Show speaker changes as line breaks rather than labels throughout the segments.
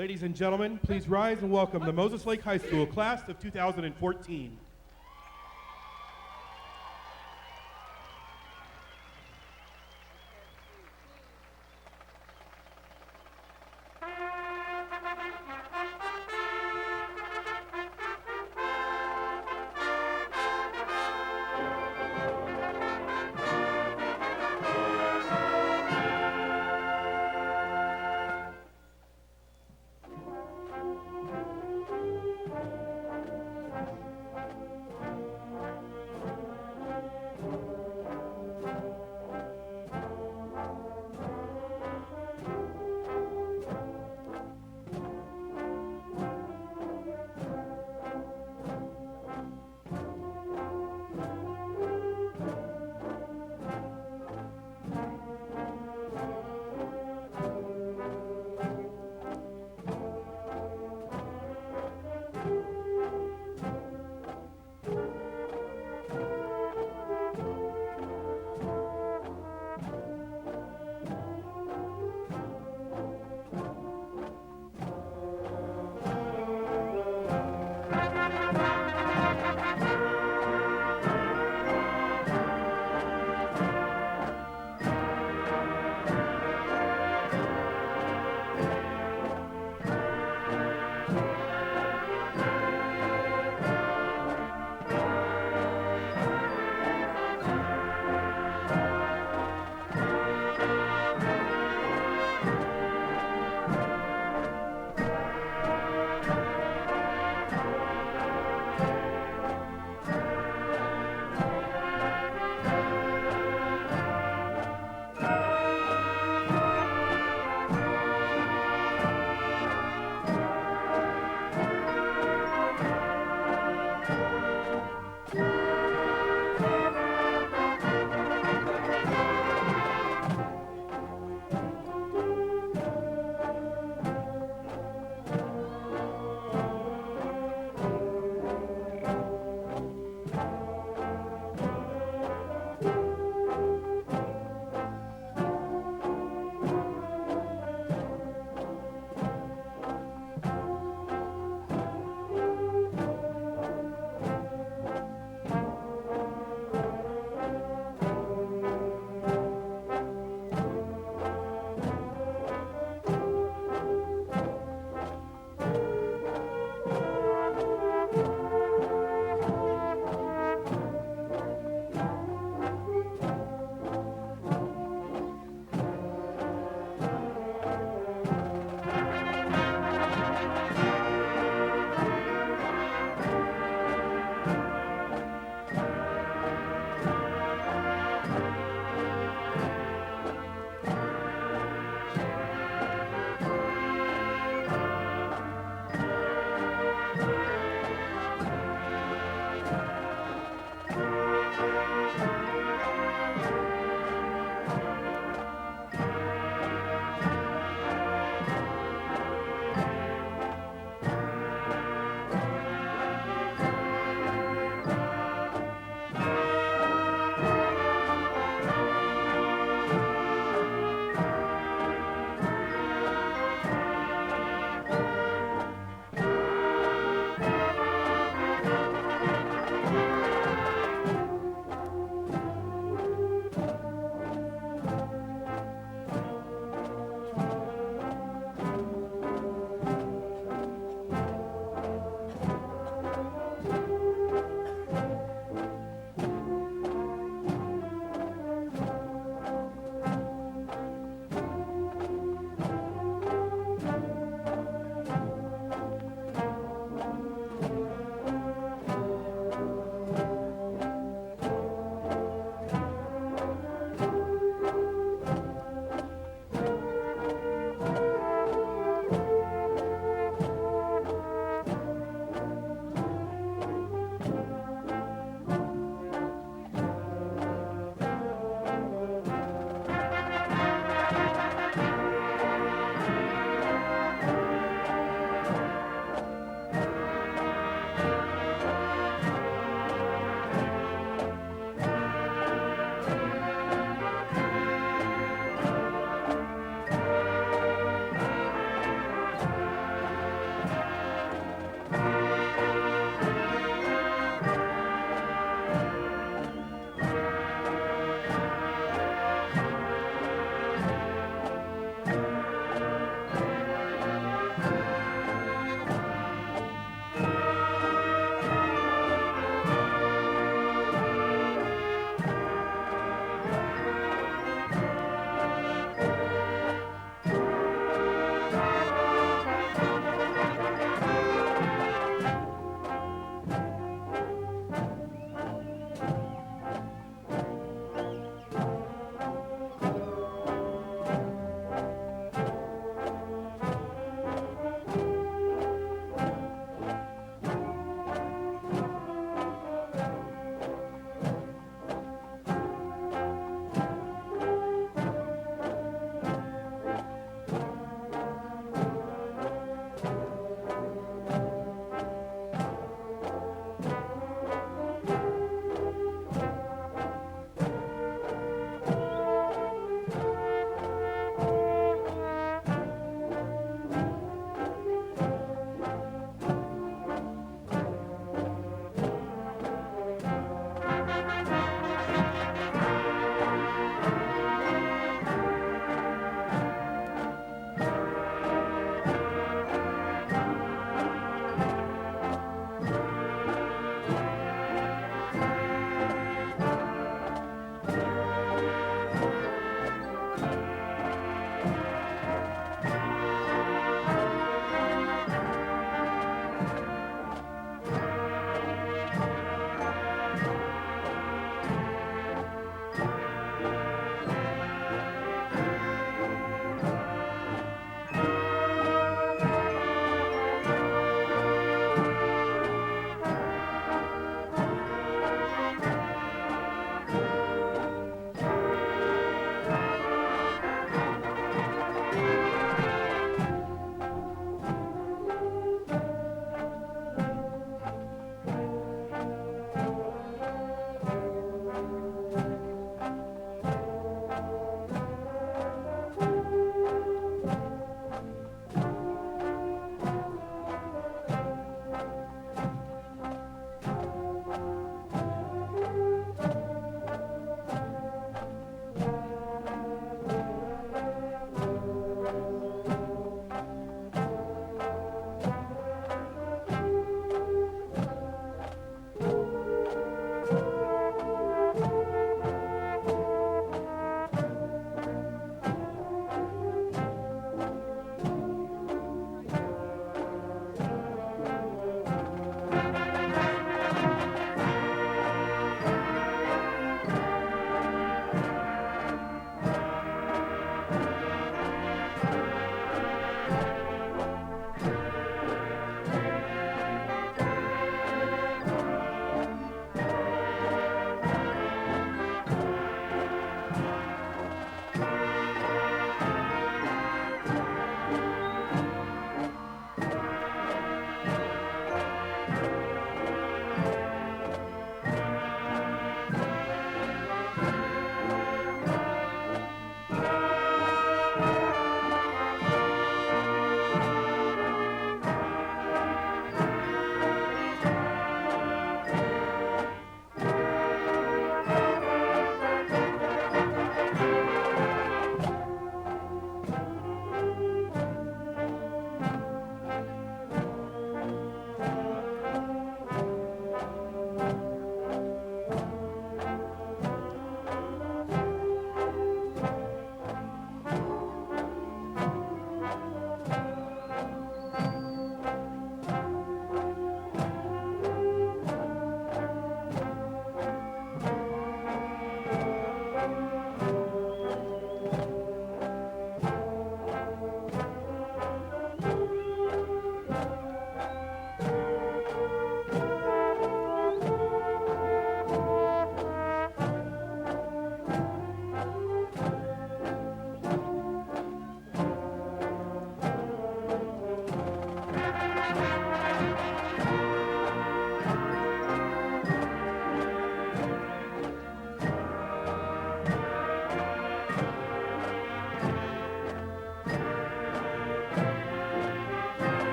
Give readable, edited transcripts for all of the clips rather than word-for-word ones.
Ladies and gentlemen, please rise and welcome the Moses Lake High School class of 2014.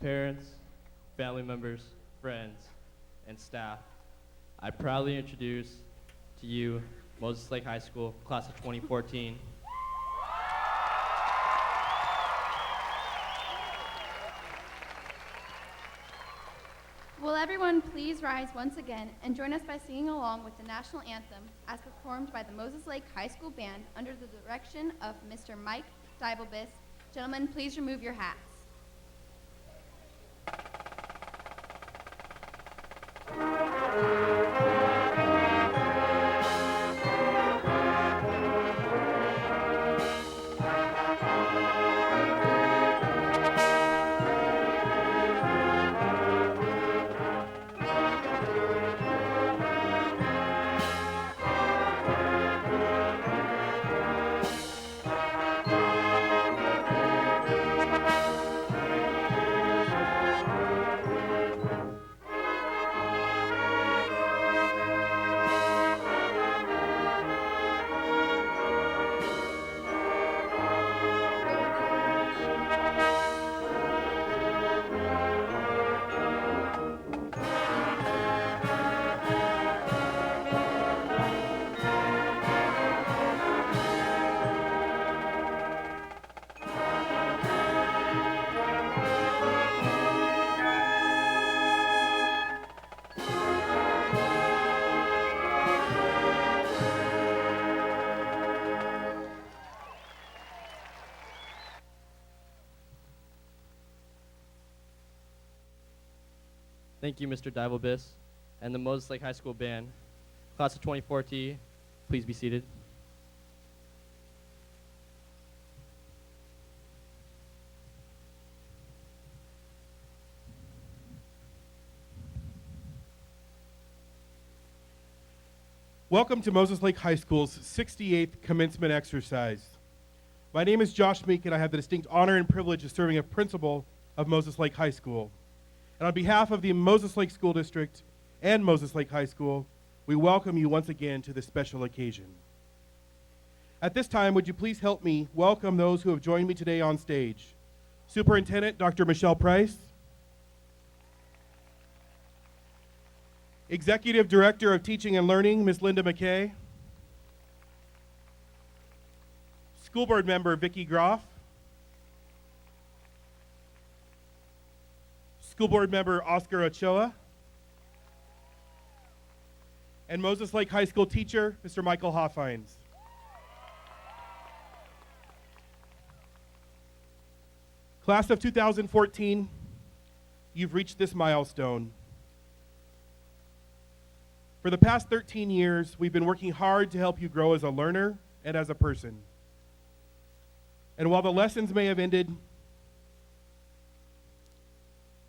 Parents, family members, friends, and staff, I proudly introduce to you Moses Lake High School, class of 2014.
Will everyone please rise once again and join us by singing along with the national anthem as performed by the Moses Lake High School Band under the direction of Mr. Mike Dibelbis. Gentlemen, please remove your hats.
Thank you, Mr. Dibelbis, and the Moses Lake High School Band. Class of 2014, please be seated.
Welcome to Moses Lake High School's 68th commencement exercise. My name is Josh Meek, and I have the distinct honor and privilege of serving as principal of Moses Lake High School. And on behalf of the Moses Lake School District and Moses Lake High School, we welcome you once again to this special occasion. At this time, would you please help me welcome those who have joined me today on stage? Superintendent Dr. Michelle Price, Executive Director of Teaching and Learning, Ms. Linda McKay, School Board Member Vicki Groff, School Board Member Oscar Ochoa, and Moses Lake High School teacher, Mr. Michael Hoffines. Class of 2014, you've reached this milestone. For the past 13 years, we've been working hard to help you grow as a learner and as a person. And while the lessons may have ended,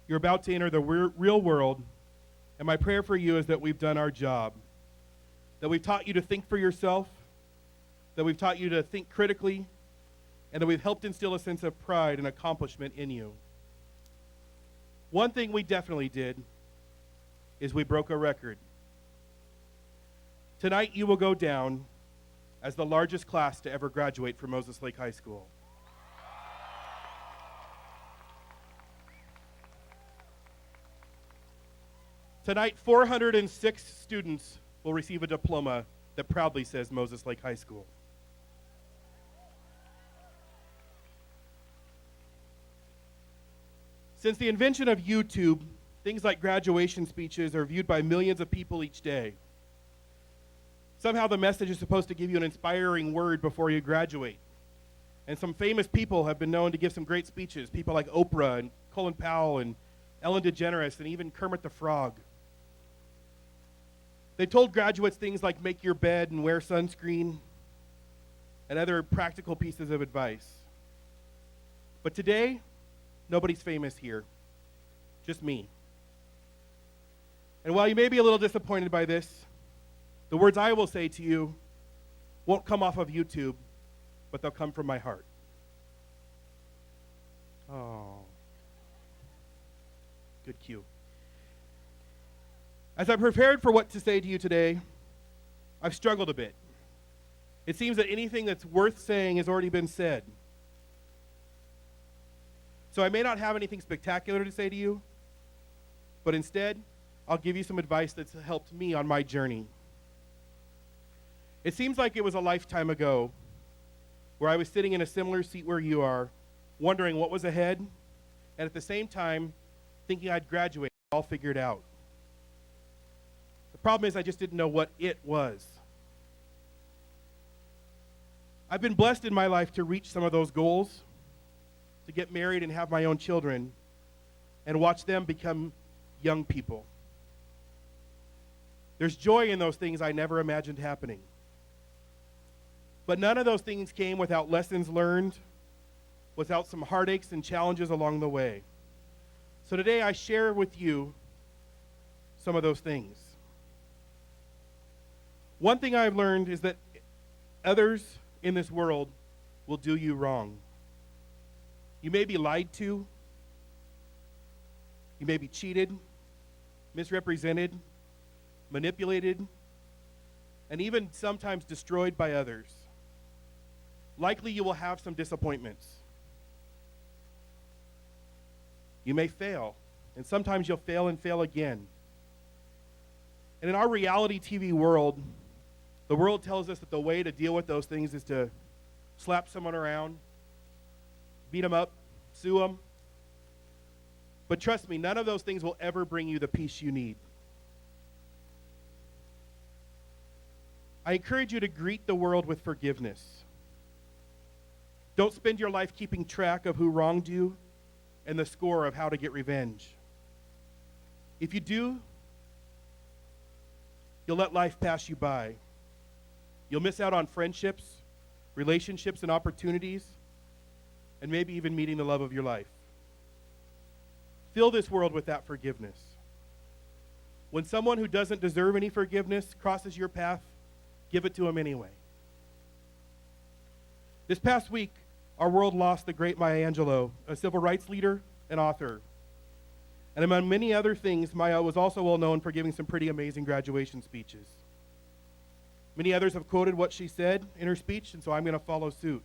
you're about to enter the real world, and my prayer for you is that we've done our job, that we've taught you to think for yourself, that we've taught you to think critically, and that we've helped instill a sense of pride and accomplishment in you. One thing we definitely did is we broke a record. Tonight you will go down as the largest class to ever graduate from Moses Lake High School. Tonight, 406 students will receive a diploma that proudly says Moses Lake High School. Since the invention of YouTube, things like graduation speeches are viewed by millions of people each day. Somehow the message is supposed to give you an inspiring word before you graduate. And some famous people have been known to give some great speeches, people like Oprah and Colin Powell and Ellen DeGeneres, and even Kermit the Frog. They told graduates things like make your bed and wear sunscreen and other practical pieces of advice. But today, nobody's famous here, just me. And while you may be a little disappointed by this, the words I will say to you won't come off of YouTube, but they'll come from my heart. Oh. Good cue. As I prepared for what to say to you today, I've struggled a bit. It seems that anything that's worth saying has already been said. So I may not have anything spectacular to say to you, but instead, I'll give you some advice that's helped me on my journey. It seems like it was a lifetime ago where I was sitting in a similar seat where you are, wondering what was ahead, and at the same time, thinking I'd graduate all figured out. The problem is I just didn't know what it was. I've been blessed in my life to reach some of those goals, to get married and have my own children, and watch them become young people. There's joy in those things I never imagined happening. But none of those things came without lessons learned, without some heartaches and challenges along the way. So today I share with you some of those things. One thing I've learned is that others in this world will do you wrong. You may be lied to. You may be cheated, misrepresented, manipulated, and even sometimes destroyed by others. Likely you will have some disappointments. You may fail, and sometimes you'll fail and fail again. And in our reality TV world, the world tells us that the way to deal with those things is to slap someone around, beat them up, sue them. But trust me, none of those things will ever bring you the peace you need. I encourage you to greet the world with forgiveness. Don't spend your life keeping track of who wronged you and the score of how to get revenge. If you do, you'll let life pass you by. You'll miss out on friendships, relationships, and opportunities, and maybe even meeting the love of your life. Fill this world with that forgiveness. When someone who doesn't deserve any forgiveness crosses your path, give it to them anyway. This past week, our world lost the great Maya Angelou, a civil rights leader and author. And among many other things, Maya was also well known for giving some pretty amazing graduation speeches. Many others have quoted what she said in her speech, and so I'm going to follow suit.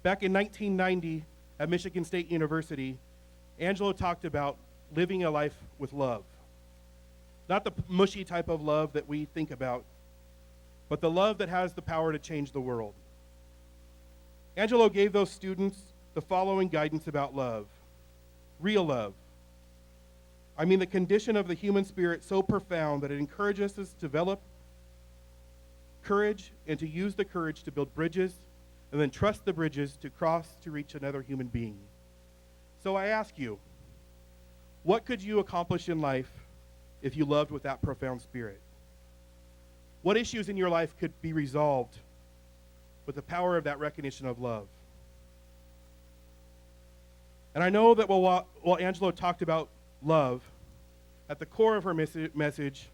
Back in 1990 at Michigan State University, Angelou talked about living a life with love. Not the mushy type of love that we think about, but the love that has the power to change the world. Angelou gave those students the following guidance about love. Real love. I mean the condition of the human spirit so profound that it encourages us to develop courage and to use the courage to build bridges and then trust the bridges to cross to reach another human being. So I ask you, what could you accomplish in life if you loved with that profound spirit? What issues in your life could be resolved with the power of that recognition of love? And I know that while Angelou talked about love, at the core of her message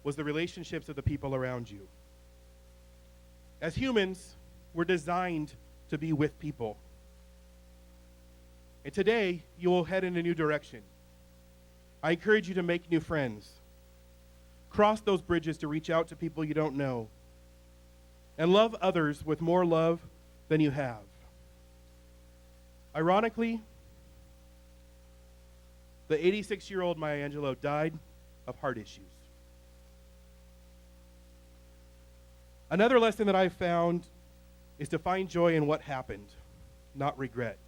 was the relationships of the people around you. As humans, we're designed to be with people. And today, you will head in a new direction. I encourage you to make new friends. Cross those bridges to reach out to people you don't know. And love others with more love than you have. Ironically, the 86-year-old Maya Angelou died of heart issues. Another lesson that I've found is to find joy in what happened, not regret.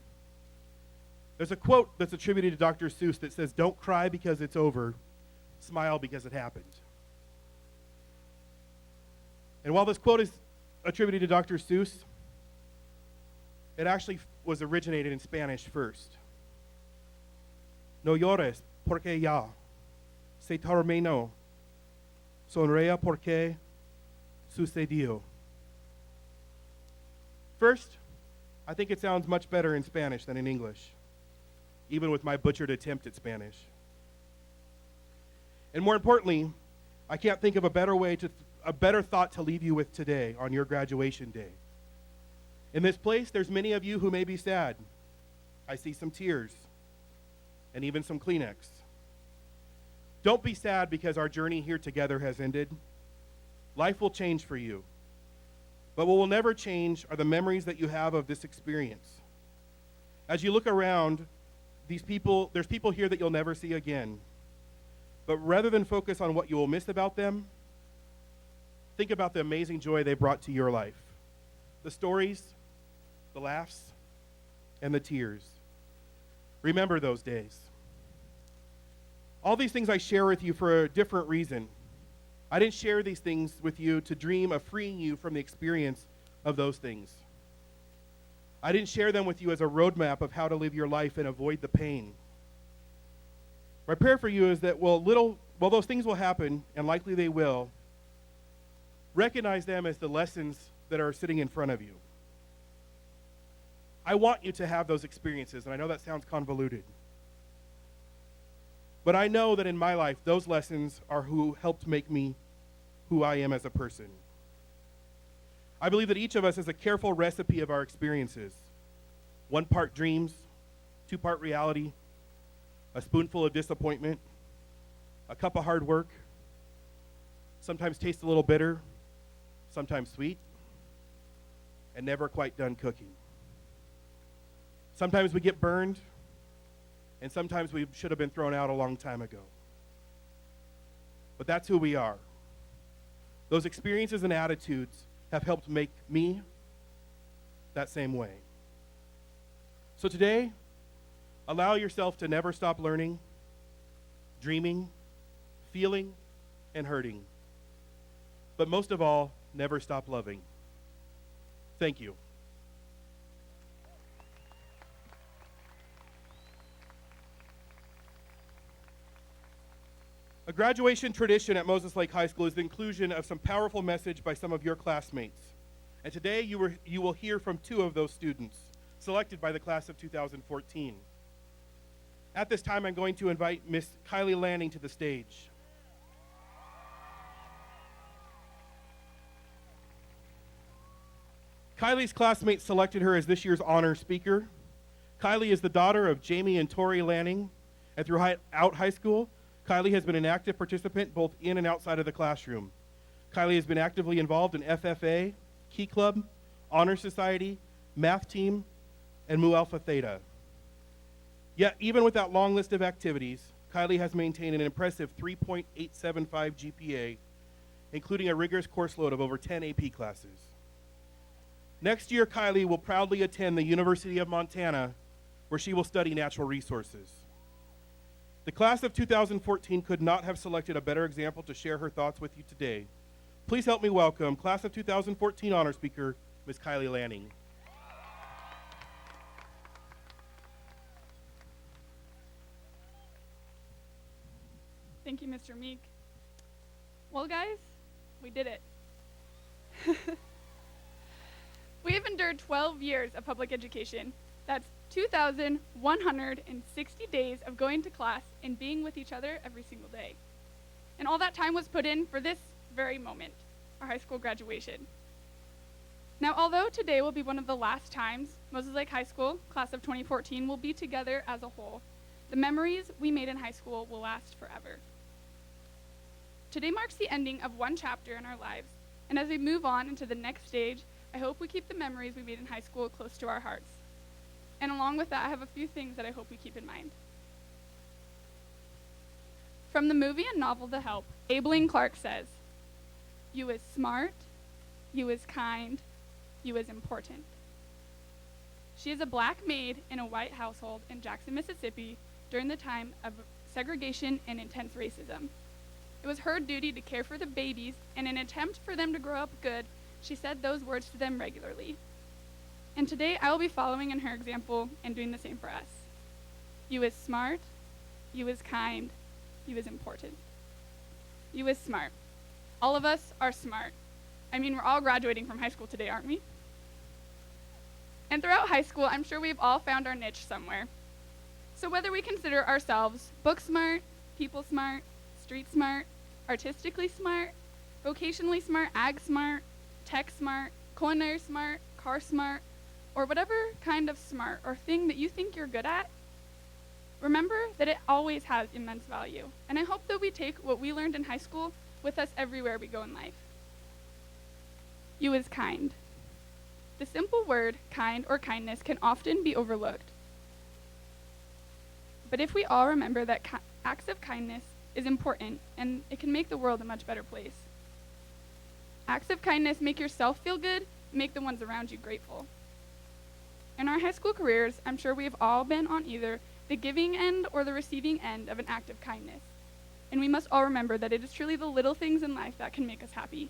There's a quote that's attributed to Dr. Seuss that says, "Don't cry because it's over, smile because it happened." And while this quote is attributed to Dr. Seuss, it actually was originated in Spanish first. No llores, porque ya se terminó. Sonría porque sucedió. First, I think it sounds much better in Spanish than in English, even with my butchered attempt at Spanish. And more importantly, I can't think of a better thought to leave you with today on your graduation day. In this place, there's many of you who may be sad. I see some tears and even some Kleenex. Don't be sad because our journey here together has ended. Life will change for you. But what will never change are the memories that you have of this experience. As you look around, there's people here that you'll never see again. But rather than focus on what you will miss about them, think about the amazing joy they brought to your life. The stories, the laughs, and the tears. Remember those days. All these things I share with you for a different reason. I didn't share these things with you to dream of freeing you from the experience of those things. I didn't share them with you as a roadmap of how to live your life and avoid the pain. My prayer for you is that while those things will happen, and likely they will, recognize them as the lessons that are sitting in front of you. I want you to have those experiences, and I know that sounds convoluted. But I know that in my life, those lessons are who helped make me who I am as a person. I believe that each of us has a careful recipe of our experiences. 1 part dreams, 2 part reality, a spoonful of disappointment, a cup of hard work, sometimes tastes a little bitter, sometimes sweet, and never quite done cooking. Sometimes we get burned, and sometimes we should have been thrown out a long time ago. But that's who we are. Those experiences and attitudes have helped make me that same way. So today, allow yourself to never stop learning, dreaming, feeling, and hurting. But most of all, never stop loving. Thank you. A graduation tradition at Moses Lake High School is the inclusion of some powerful message by some of your classmates. And today you will hear from 2 of those students, selected by the class of 2014. At this time, I'm going to invite Miss Kylie Lanning to the stage. Kylie's classmates selected her as this year's honor speaker. Kylie is the daughter of Jamie and Tori Lanning, and throughout high school, Kylie has been an active participant both in and outside of the classroom. Kylie has been actively involved in FFA, Key Club, Honor Society, Math Team, and Mu Alpha Theta. Yet, even with that long list of activities, Kylie has maintained an impressive 3.875 GPA, including a rigorous course load of over 10 AP classes. Next year, Kylie will proudly attend the University of Montana, where she will study natural resources. The class of 2014 could not have selected a better example to share her thoughts with you today. Please help me welcome class of 2014 honor speaker, Ms. Kylie Lanning.
Thank you, Mr. Meek. Well, guys, we did it. We have endured 12 years of public education. That's 2,160 days of going to class and being with each other every single day. And all that time was put in for this very moment, our high school graduation. Now, although today will be one of the last times Moses Lake High School, class of 2014, will be together as a whole, the memories we made in high school will last forever. Today marks the ending of one chapter in our lives, and as we move on into the next stage, I hope we keep the memories we made in high school close to our hearts. And along with that, I have a few things that I hope we keep in mind. From the movie and novel The Help, Abilene Clark says, "You is smart, you is kind, you is important." She is a black maid in a white household in Jackson, Mississippi during the time of segregation and intense racism. It was her duty to care for the babies, and in an attempt for them to grow up good, she said those words to them regularly. And today I will be following in her example and doing the same for us. You is smart, You is kind. You is important. You is smart. All of us are smart. I mean, we're all graduating from high school today, aren't we? And throughout high school, I'm sure we've all found our niche somewhere. So whether we consider ourselves book smart, people smart, street smart, artistically smart, vocationally smart, ag smart, tech smart, culinary smart, car smart, or whatever kind of smart or thing that you think you're good at, remember that it always has immense value. And I hope that we take what we learned in high school with us everywhere we go in life. You is kind. The simple word kind or kindness can often be overlooked. But if we all remember that acts of kindness is important and it can make the world a much better place. Acts of kindness make yourself feel good, make the ones around you grateful. In our high school careers, I'm sure we've all been on either the giving end or the receiving end of an act of kindness. And we must all remember that it is truly the little things in life that can make us happy.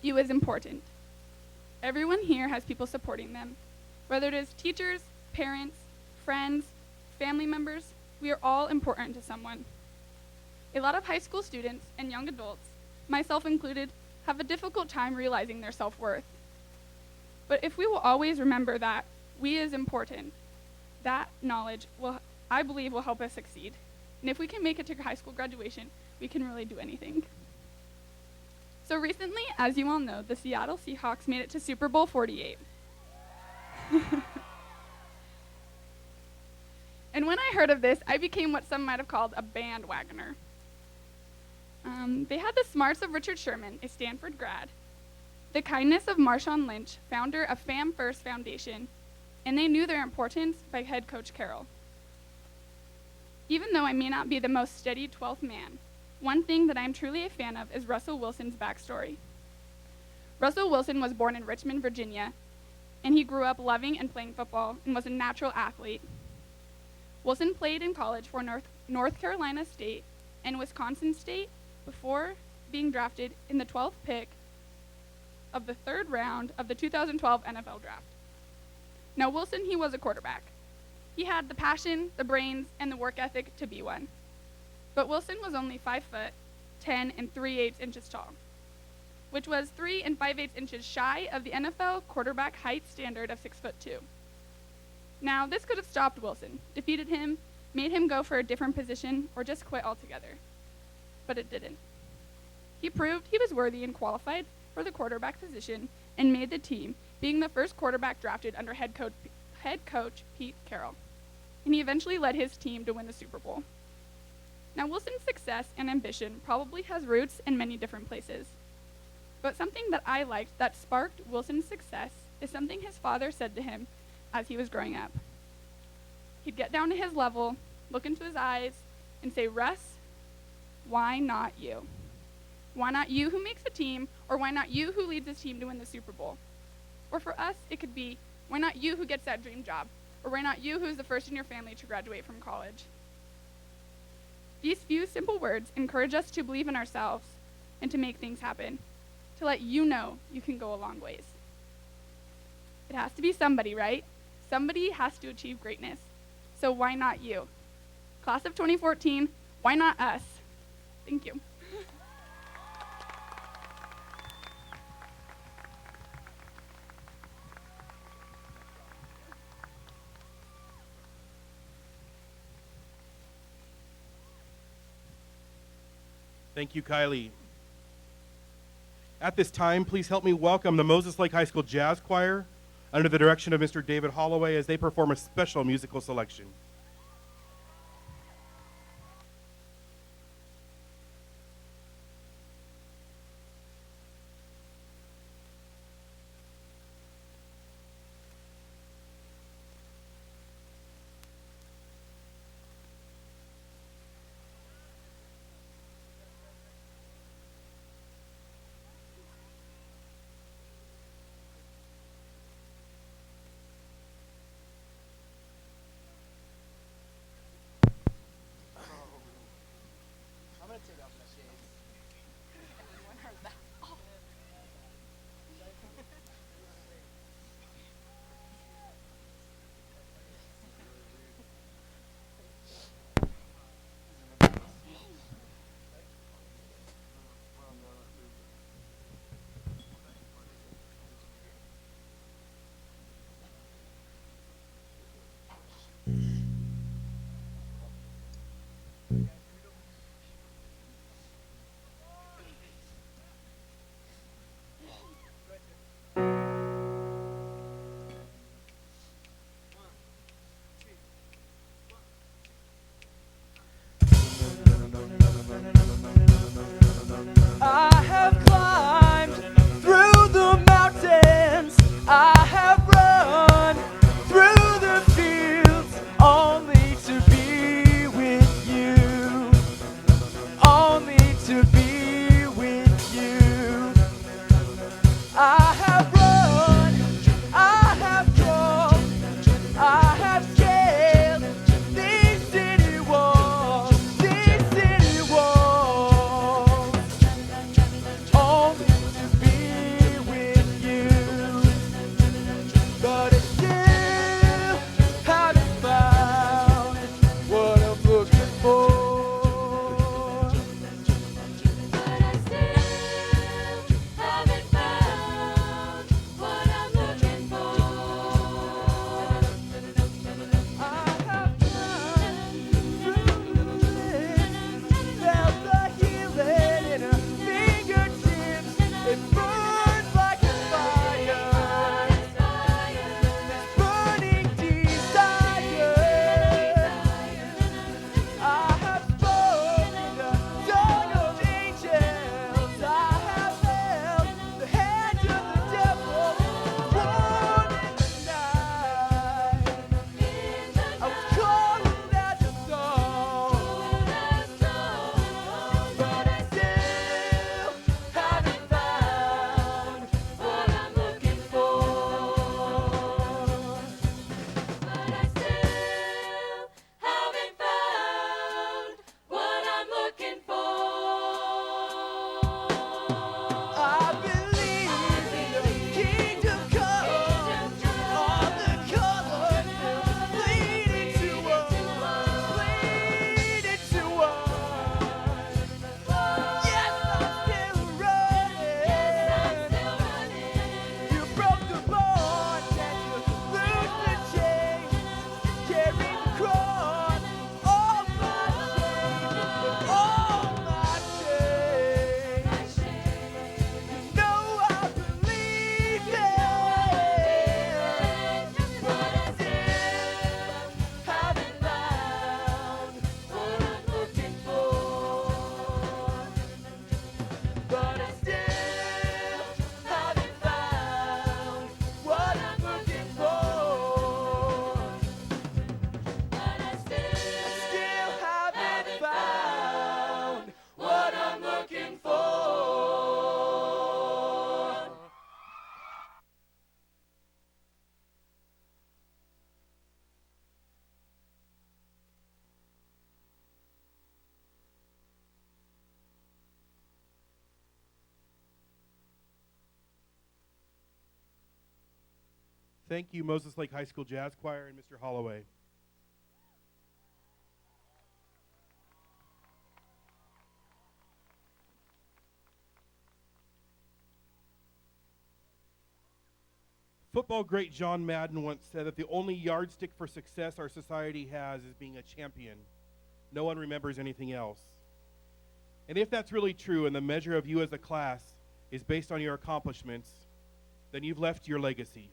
You is important. Everyone here has people supporting them. Whether it is teachers, parents, friends, family members, we are all important to someone. A lot of high school students and young adults, myself included, have a difficult time realizing their self-worth. But if we will always remember that we is important, that knowledge I believe will help us succeed. And if we can make it to high school graduation, we can really do anything. So recently, as you all know, the Seattle Seahawks made it to Super Bowl 48. And when I heard of this, I became what some might have called a bandwagoner. They had the smarts of Richard Sherman, a Stanford grad, the kindness of Marshawn Lynch, founder of Fam First Foundation, and they knew their importance by head coach Carroll. Even though I may not be the most steady 12th man, one thing that I'm truly a fan of is Russell Wilson's backstory. Russell Wilson was born in Richmond, Virginia, and he grew up loving and playing football and was a natural athlete. Wilson played in college for North Carolina State and Wisconsin State before being drafted in the 12th pick of the third round of the 2012 NFL Draft. Now, Wilson, he was a quarterback. He had the passion, the brains, and the work ethic to be one. But Wilson was only 5 foot, 10 and 3/8 inches tall, which was 3 and 5/8 inches shy of the NFL quarterback height standard of 6'2". Now, this could have stopped Wilson, defeated him, made him go for a different position, or just quit altogether. But it didn't. He proved he was worthy and qualified for the quarterback position and made the team, being the first quarterback drafted under head coach Pete Carroll. And he eventually led his team to win the Super Bowl. Now, Wilson's success and ambition probably has roots in many different places. But something that I liked that sparked Wilson's success is something his father said to him as he was growing up. He'd get down to his level, look into his eyes, and say, "Russ, why not you? Why not you who makes the team, or why not you who leads his team to win the Super Bowl?" Or for us, it could be, "Why not you who gets that dream job? Or why not you who's the first in your family to graduate from college?" These few simple words encourage us to believe in ourselves and to make things happen, to let you know you can go a long ways. It has to be somebody, right? Somebody has to achieve greatness. So why not you? Class of 2014, why not us? Thank you.
Thank you, Kylie. At this time, please help me welcome the Moses Lake High School Jazz Choir under the direction of Mr. David Holloway as they perform a special musical selection. Thank you, Moses Lake High School Jazz Choir and Mr. Holloway. Football great John Madden once said that the only yardstick for success our society has is being a champion. No one remembers anything else. And if that's really true and the measure of you as a class is based on your accomplishments, then you've left your legacy.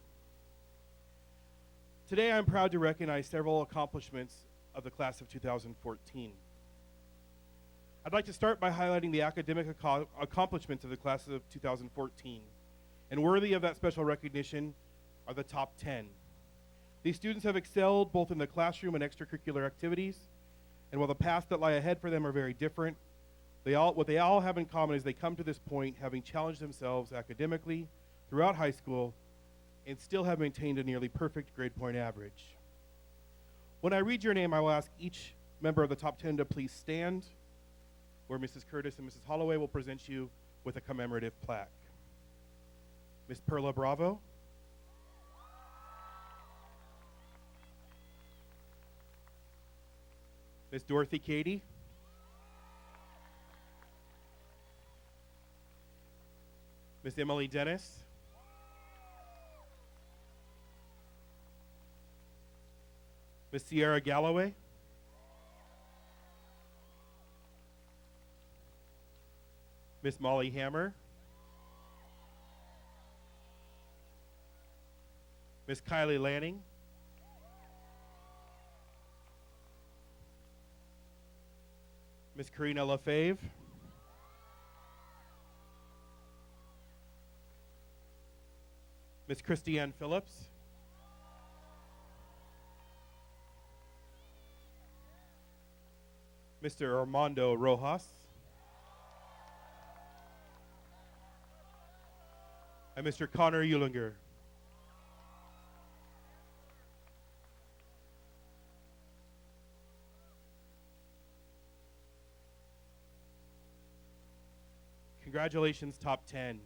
Today I'm proud to recognize several accomplishments of the class of 2014. I'd like to start by highlighting the academic accomplishments of the class of 2014. And worthy of that special recognition are the top 10. These students have excelled both in the classroom and extracurricular activities, and while the paths that lie ahead for them are very different, what they all have in common is they come to this point having challenged themselves academically throughout high school and still have maintained a nearly perfect grade point average. When I read your name, I will ask each member of the top 10 to please stand, where Mrs. Curtis and Mrs. Holloway will present you with a commemorative plaque. Miss Perla Bravo. Miss Dorothy Cady. Miss Emily Dennis. Miss Sierra Galloway. Miss Molly Hammer. Miss Kylie Lanning. Miss Karina Lefebvre. Miss Christiane Phillips. Mr. Armando Rojas. And Mr. Connor Eulinger. Congratulations, top 10.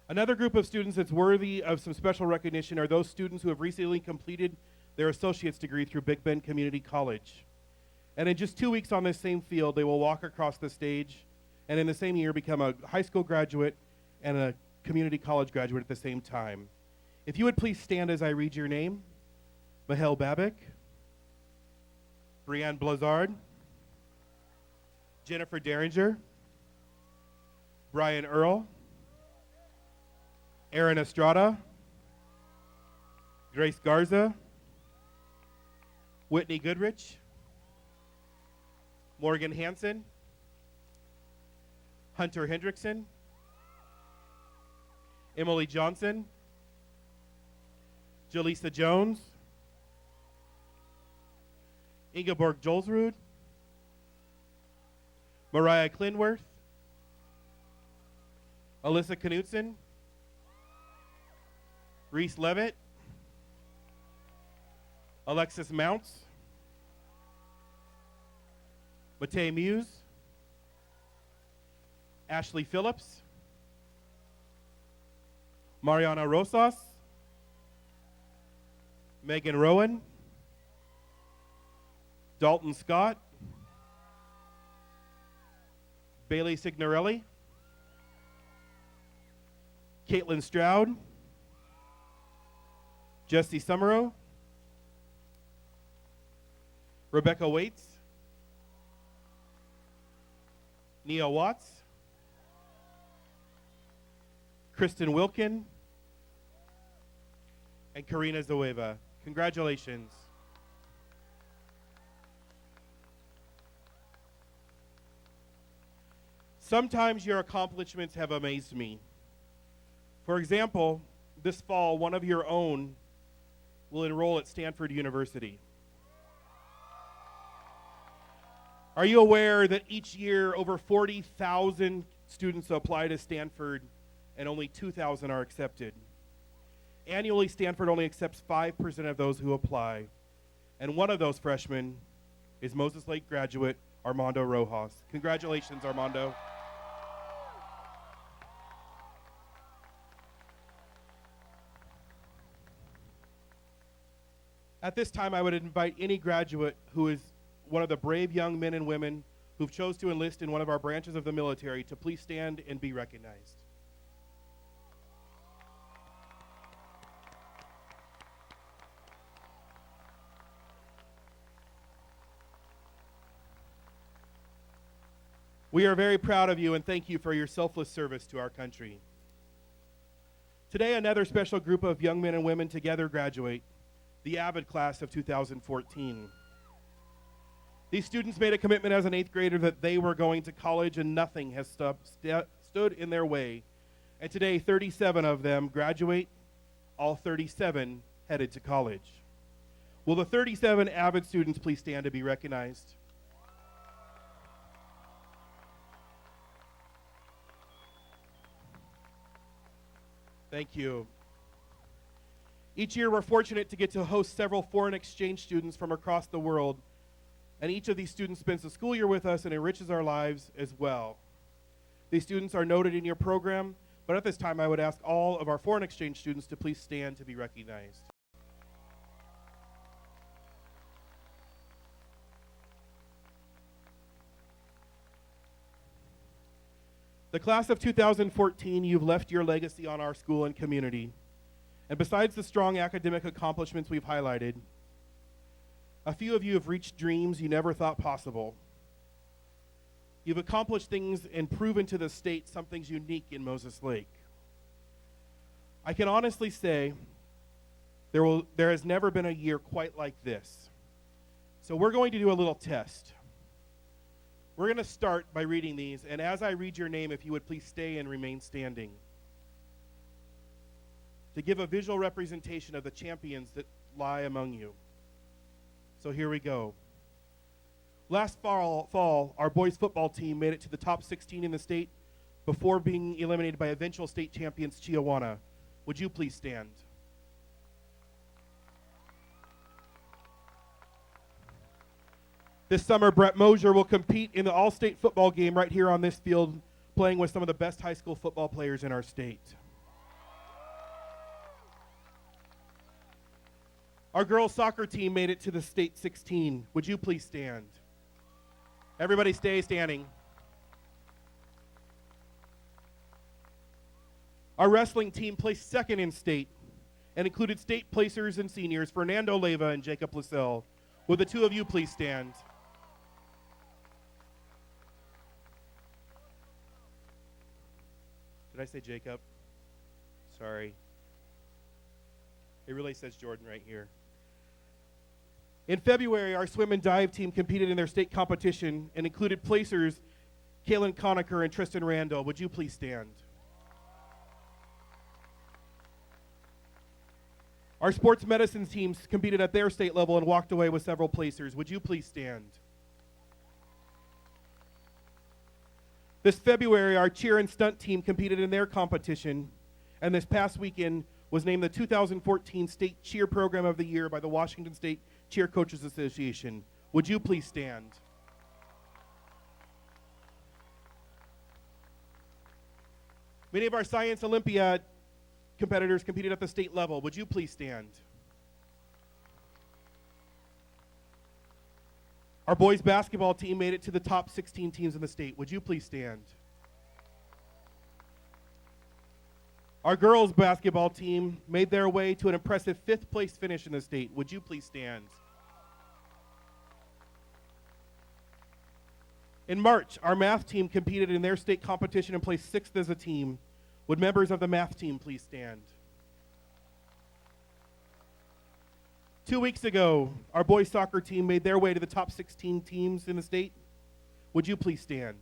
Another group of students that's worthy of some special recognition are those students who have recently completed their associate's degree through Big Bend Community College. And in just 2 weeks on this same field, they will walk across the stage and in the same year become a high school graduate and a community college graduate at the same time. If you would please stand as I read your name. Mahel Babik, Brianne Blazard, Jennifer Derringer, Brian Earl, Aaron Estrada, Grace Garza, Whitney Goodrich, Morgan Hansen, Hunter Hendrickson, Emily Johnson, Jaleesa Jones, Ingeborg Jolsrud, Mariah Clinworth, Alyssa Knutson, Reese Levitt, Alexis Mounts, Matei Muse, Ashley Phillips, Mariana Rosas, Megan Rowan, Dalton Scott, Bailey Signorelli, Caitlin Stroud, Jesse Summerow, Rebecca Waits, Nia Watts, Kristen Wilkin, and Karina Zoeva. Congratulations. Sometimes your accomplishments have amazed me. For example, this fall, one of your own will enroll at Stanford University. Are you aware that each year over 40,000 students apply to Stanford and only 2,000 are accepted? Annually, Stanford only accepts 5% of those who apply. And one of those freshmen is Moses Lake graduate Armando Rojas. Congratulations, Armando. At this time, I would invite any graduate who is one of the brave young men and women who've chose to enlist in one of our branches of the military to please stand and be recognized. We are very proud of you and thank you for your selfless service to our country. Today, another special group of young men and women together graduate, the Avid class of 2014. These students made a commitment as an 8th grader that they were going to college and nothing has stood in their way. And today, 37 of them graduate, all 37 headed to college. Will the 37 Avid students please stand to be recognized? Thank you. Each year, we're fortunate to get to host several foreign exchange students from across the world, and each of these students spends the school year with us and enriches our lives as well. These students are noted in your program, but at this time, I would ask all of our foreign exchange students to please stand to be recognized. The class of 2014, you've left your legacy on our school and community. And besides the strong academic accomplishments we've highlighted, a few of you have reached dreams you never thought possible. You've accomplished things and proven to the state something's unique in Moses Lake. I can honestly say there has never been a year quite like this. So we're going to do a little test. We're going to start by reading these, and as I read your name, if you would please stay and remain standing to give a visual representation of the champions that lie among you. So here we go. Last fall, our boys football team made it to the top 16 in the state before being eliminated by eventual state champions Chiawana. Would you please stand? This summer, Brett Mosier will compete in the all-state football game right here on this field, playing with some of the best high school football players in our state. Our girls' soccer team made it to the state 16. Would you please stand? Everybody stay standing. Our wrestling team placed second in state and included state placers and seniors Fernando Leyva and Jacob Lascelles. Would the two of you please stand? Did I say Jacob? Sorry. It really says Jordan right here. In February, our swim and dive team competed in their state competition and included placers Kaylin Conacher and Tristan Randall. Would you please stand? Our sports medicine teams competed at their state level and walked away with several placers. Would you please stand? This February, our cheer and stunt team competed in their competition, and this past weekend was named the 2014 State Cheer Program of the Year by the Washington State Cheer Coaches Association. Would you please stand? Many of our Science Olympiad competitors competed at the state level. Would you please stand? Our boys basketball team made it to the top 16 teams in the state. Would you please stand? Our girls basketball team made their way to an impressive 5th place finish in the state. Would you please stand? In March, our math team competed in their state competition and placed 6th as a team. Would members of the math team please stand? 2 weeks ago, our boys soccer team made their way to the top 16 teams in the state. Would you please stand?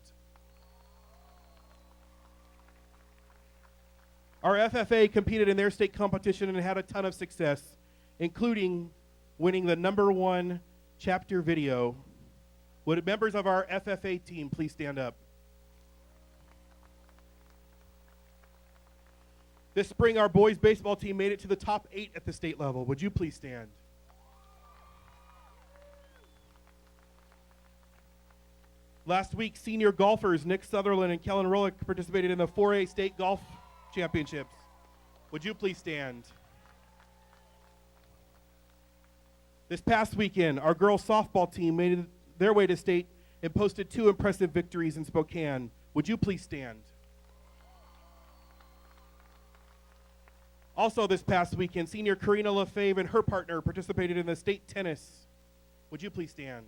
Our FFA competed in their state competition and had a ton of success, including winning the #1 chapter video. Would members of our FFA team please stand up? This spring, our boys baseball team made it to the top 8 at the state level. Would you please stand? Last week, senior golfers Nick Sutherland and Kellen Rolick participated in the 4A State Golf Championships. Would you please stand? This past weekend, our girls softball team made their way to state and posted 2 impressive victories in Spokane. Would you please stand? Also this past weekend, senior Karina Lefebvre and her partner participated in the state tennis. Would you please stand?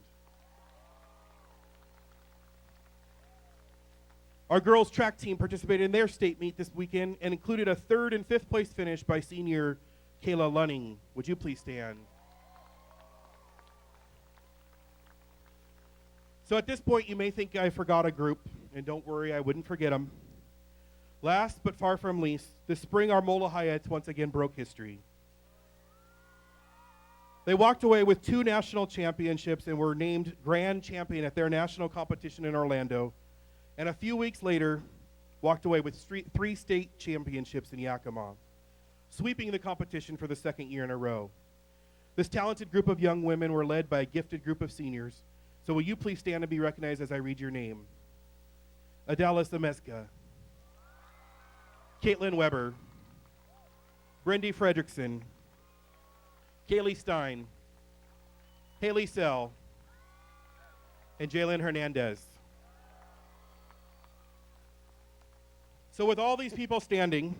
Our girls track team participated in their state meet this weekend and included a 3rd and 5th place finish by senior Kayla Lunning. Would you please stand? So at this point, you may think I forgot a group, and don't worry, I wouldn't forget them. Last but far from least, this spring our Mola Hyattes once again broke history. They walked away with 2 national championships and were named grand champion at their national competition in Orlando, and a few weeks later, walked away with 3 state championships in Yakima, sweeping the competition for the 2nd year in a row. This talented group of young women were led by a gifted group of seniors. So will you please stand and be recognized as I read your name? Adalis Ameska, Caitlin Weber, Brendy Fredrickson, Kaylee Stein, Haley Sell, and Jalen Hernandez. So with all these people standing,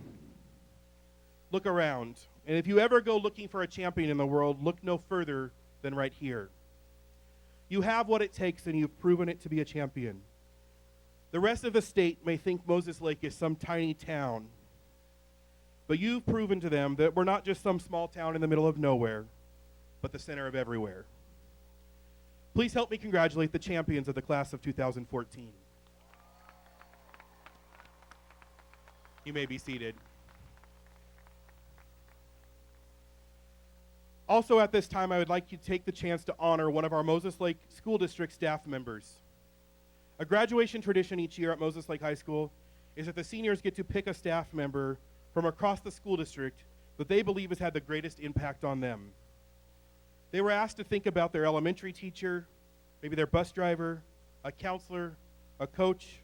look around. And if you ever go looking for a champion in the world, look no further than right here. You have what it takes, and you've proven it to be a champion. The rest of the state may think Moses Lake is some tiny town, but you've proven to them that we're not just some small town in the middle of nowhere, but the center of everywhere. Please help me congratulate the champions of the class of 2014. You may be seated. Also at this time, I would like you to take the chance to honor one of our Moses Lake School District staff members. A graduation tradition each year at Moses Lake High School is that the seniors get to pick a staff member from across the school district that they believe has had the greatest impact on them. They were asked to think about their elementary teacher, maybe their bus driver, a counselor, a coach,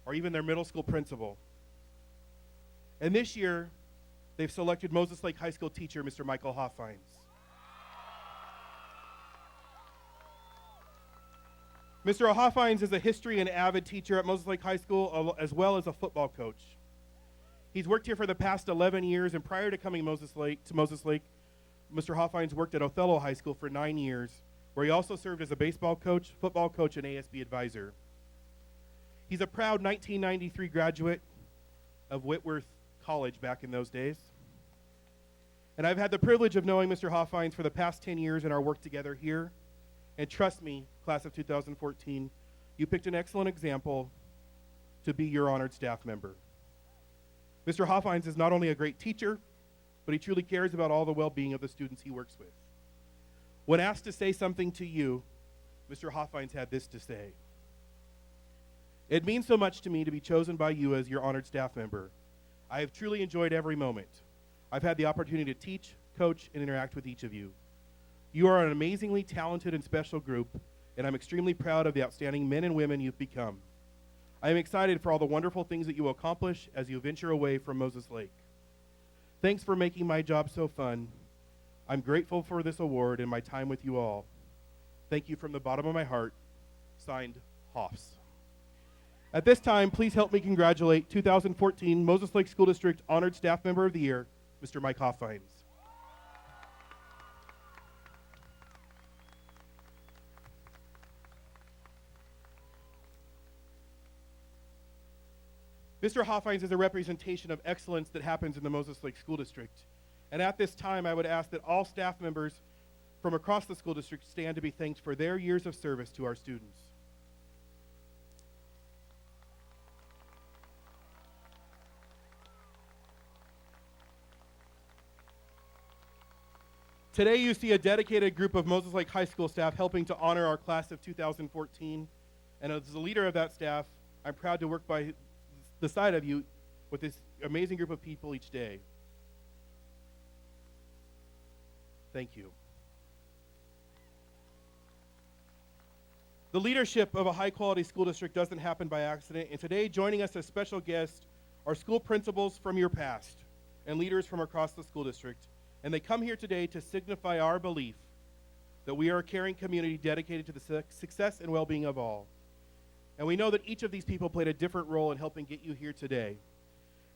or even their middle school principal. And this year, they've selected Moses Lake High School teacher, Mr. Michael Hoffines. Mr. Hoffines is a history and avid teacher at Moses Lake High School, as well as a football coach. He's worked here for the past 11 years, and prior to coming to Moses Lake, Mr. Hoffines worked at Othello High School for 9 years, where he also served as a baseball coach, football coach, and ASB advisor. He's a proud 1993 graduate of Whitworth College back in those days. And I've had the privilege of knowing Mr. Hoffines for the past 10 years in our work together here. And trust me, class of 2014, you picked an excellent example to be your honored staff member. Mr. Hoffines is not only a great teacher, but he truly cares about all the well-being of the students he works with. When asked to say something to you, Mr. Hoffines had this to say. It means so much to me to be chosen by you as your honored staff member. I have truly enjoyed every moment. I've had the opportunity to teach, coach, and interact with each of you. You are an amazingly talented and special group, and I'm extremely proud of the outstanding men and women you've become. I am excited for all the wonderful things that you will accomplish as you venture away from Moses Lake. Thanks for making my job so fun. I'm grateful for this award and my time with you all. Thank you from the bottom of my heart. Signed, Hoffs. At this time, please help me congratulate 2014 Moses Lake School District Honored Staff Member of the Year, Mr. Mike Hoffines. Mr. Hoffines is a representation of excellence that happens in the Moses Lake School District. And at this time, I would ask that all staff members from across the school district stand to be thanked for their years of service to our students. Today, you see a dedicated group of Moses Lake High School staff helping to honor our class of 2014. And as the leader of that staff, I'm proud to work by the side of you with this amazing group of people each day. Thank you. The leadership of a high-quality school district doesn't happen by accident, and today joining us as special guests are school principals from your past and leaders from across the school district, and they come here today to signify our belief that we are a caring community dedicated to the success and well-being of all. And we know that each of these people played a different role in helping get you here today.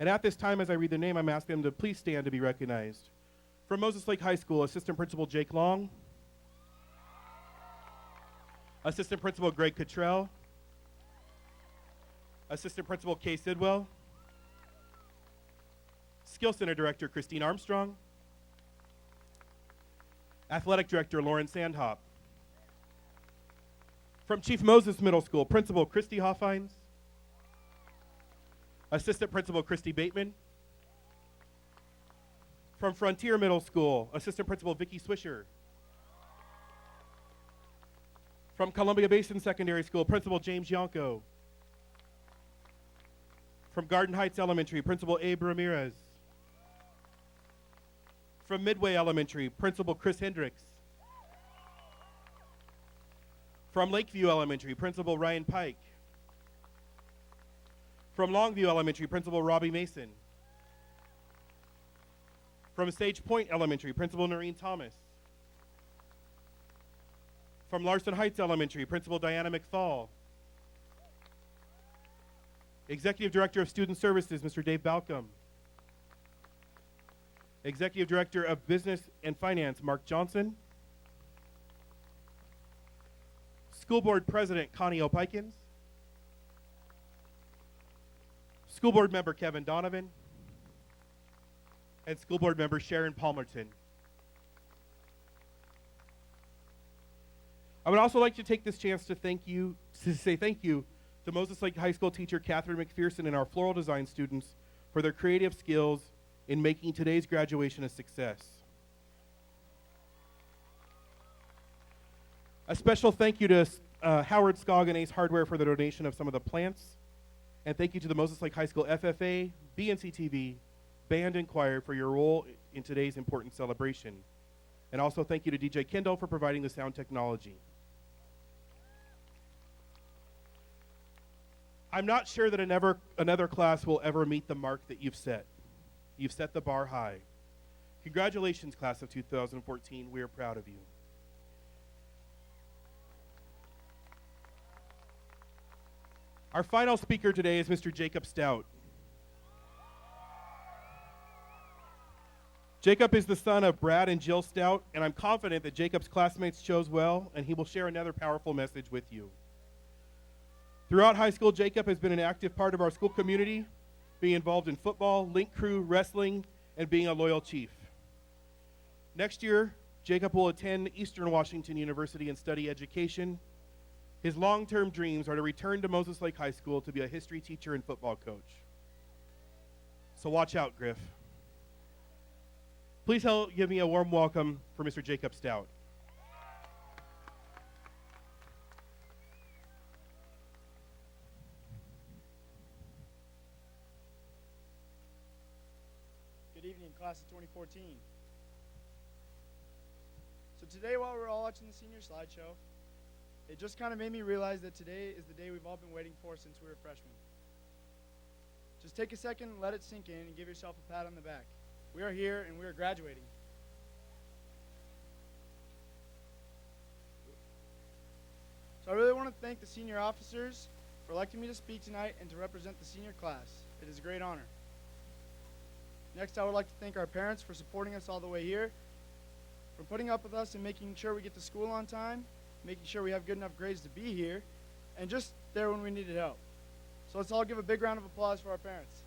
And at this time, as I read their name, I'm asking them to please stand to be recognized. From Moses Lake High School, Assistant Principal Jake Long, Assistant Principal Greg Cottrell, Assistant Principal Kay Sidwell, Skill Center Director Christine Armstrong, Athletic Director Lauren Sandhop. From Chief Moses Middle School, Principal Christy Hoffines, Assistant Principal Christy Bateman. From Frontier Middle School, Assistant Principal Vicki Swisher. From Columbia Basin Secondary School, Principal James Yonko. From Garden Heights Elementary, Principal Abe Ramirez. From Midway Elementary, Principal Chris Hendricks. From Lakeview Elementary, Principal Ryan Pike. From Longview Elementary, Principal Robbie Mason. From Sage Point Elementary, Principal Noreen Thomas. From Larson Heights Elementary, Principal Diana McFall. Executive Director of Student Services, Mr. Dave Balcom. Executive Director of Business and Finance, Mark Johnson. School Board President, Connie Opikins. School Board Member, Kevin Donovan. And School Board Member, Sharon Palmerton. I would also like to take this chance to say thank you to Moses Lake High School teacher Catherine McPherson and our floral design students for their creative skills in making today's graduation a success. A special thank you to Howard Skog and Ace Hardware for the donation of some of the plants. And thank you to the Moses Lake High School FFA, BNC-TV, Band and Choir for your role in today's important celebration. And also thank you to DJ Kendall for providing the sound technology. I'm not sure that another class will ever meet the mark that you've set. You've set the bar high. Congratulations, class of 2014. We are proud of you. Our final speaker today is Mr. Jacob Stout. Jacob is the son of Brad and Jill Stout, and I'm confident that Jacob's classmates chose well, and he will share another powerful message with you. Throughout high school, Jacob has been an active part of our school community, being involved in football, link crew, wrestling, and being a loyal chief. Next year, Jacob will attend Eastern Washington University and study education. His long-term dreams are to return to Moses Lake High School to be a history teacher and football coach. So watch out, Griff. Please give me a warm welcome for Mr. Jacob Stout.
Good evening, class of 2014. So today, while we were all watching the senior slideshow, it just kind of made me realize that today is the day we've all been waiting for since we were freshmen. Just take a second, let it sink in, and give yourself a pat on the back. We are here, and we are graduating. So I really want to thank the senior officers for electing me to speak tonight and to represent the senior class. It is a great honor. Next, I would like to thank our parents for supporting us all the way here, for putting up with us and making sure we get to school on time, making sure we have good enough grades to be here, and just there when we needed help. So let's all give a big round of applause for our parents.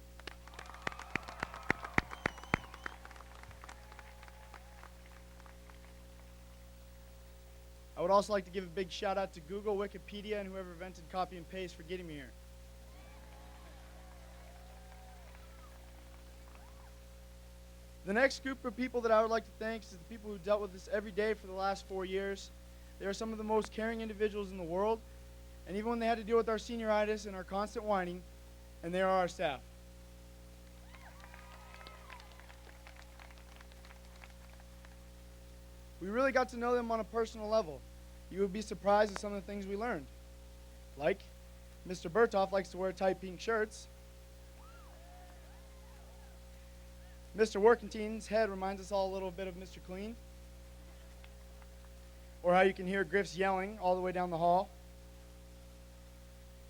I would also like to give a big shout out to Google, Wikipedia, and whoever invented copy and paste for getting me here. The next group of people that I would like to thank is the people who dealt with this every day for the last 4 years. They are some of the most caring individuals in the world, and even when they had to deal with our senioritis and our constant whining, and they are our staff. We really got to know them on a personal level. You would be surprised at some of the things we learned. Like, Mr. Berthoff likes to wear tight pink shirts. Mr. Workington's head reminds us all a little bit of Mr. Clean. Or how you can hear Griff's yelling all the way down the hall.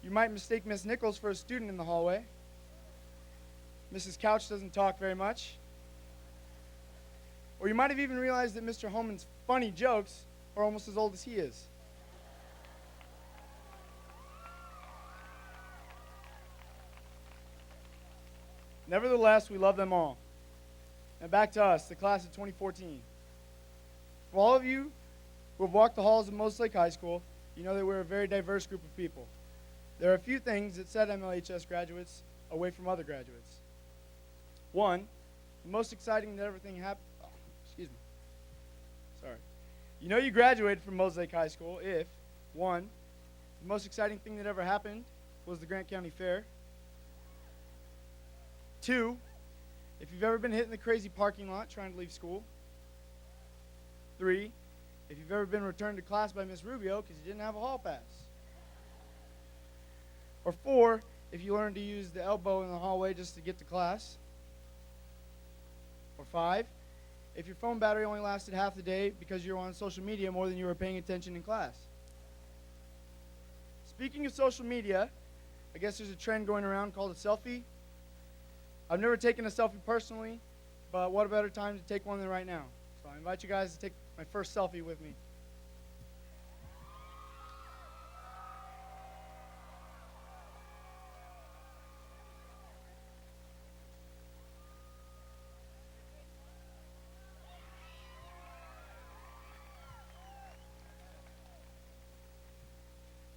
You might mistake Miss Nichols for a student in the hallway. Mrs. Couch doesn't talk very much. Or you might have even realized that Mr. Holman's funny jokes are almost as old as he is. Nevertheless, we love them all. And back to us, the class of 2014. For all of you who have walked the halls of Moses Lake High School, you know that we're a very diverse group of people. There are a few things that set MLHS graduates away from other graduates. One, the most exciting that everything happened. Oh, excuse me. Sorry. You know you graduated from Moses Lake High School if, one, the most exciting thing that ever happened was the Grant County Fair. Two, if you've ever been hit in the crazy parking lot trying to leave school. Three, if you've ever been returned to class by Miss Rubio because you didn't have a hall pass. Or four, if you learned to use the elbow in the hallway just to get to class. Or five, if your phone battery only lasted half the day because you were on social media more than you were paying attention in class. Speaking of social media, I guess there's a trend going around called a selfie. I've never taken a selfie personally, but what a better time to take one than right now. So I invite you guys to take my first selfie with me.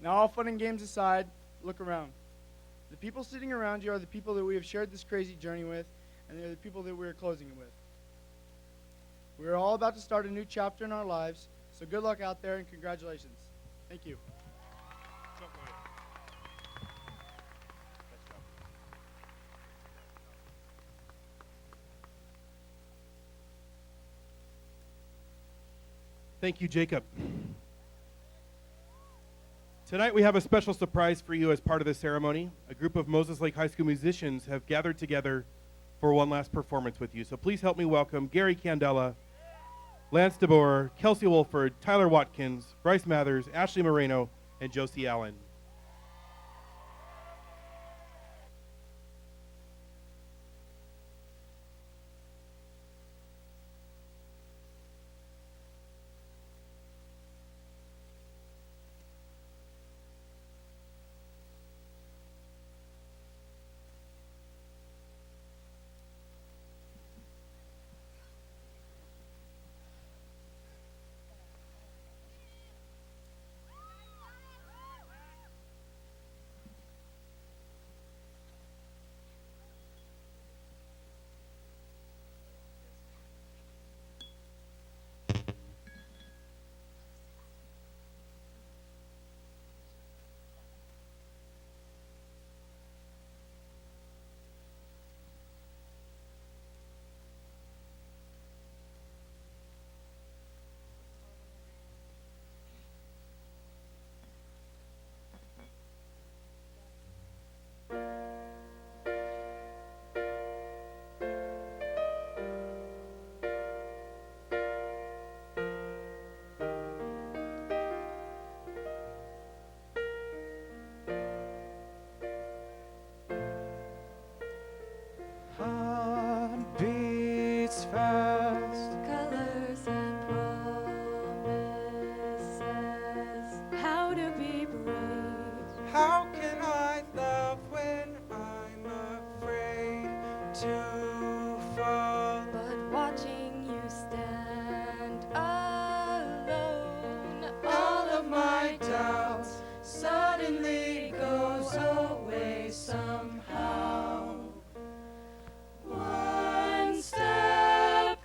Now, all fun and games aside, look around. The people sitting around you are the people that we have shared this crazy journey with, and they're the people that we are closing it with. We are all about to start a new chapter in our lives, so good luck out there and congratulations. Thank you.
Thank you, Jacob. Tonight we have a special surprise for you as part of the ceremony. A group of Moses Lake High School musicians have gathered together for one last performance with you. So please help me welcome Gary Candela, Lance DeBoer, Kelsey Wolford, Tyler Watkins, Bryce Mathers, Ashley Moreno, and Josie Allen.
One step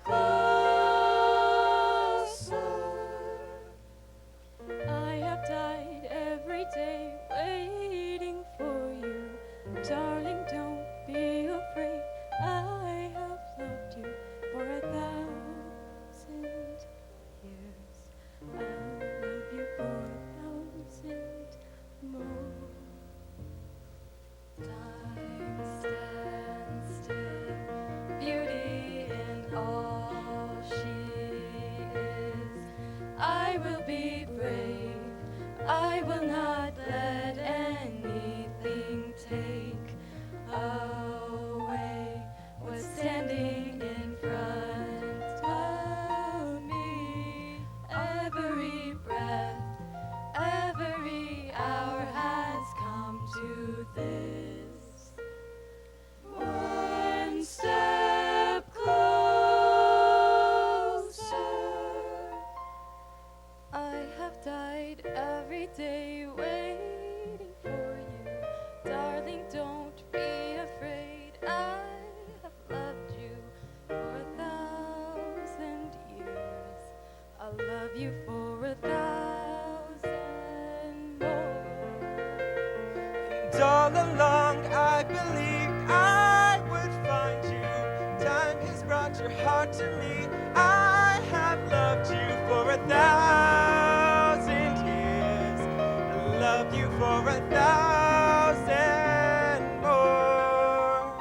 brought your heart to me. I have loved you for 1,000 years. I love you for 1,000 more.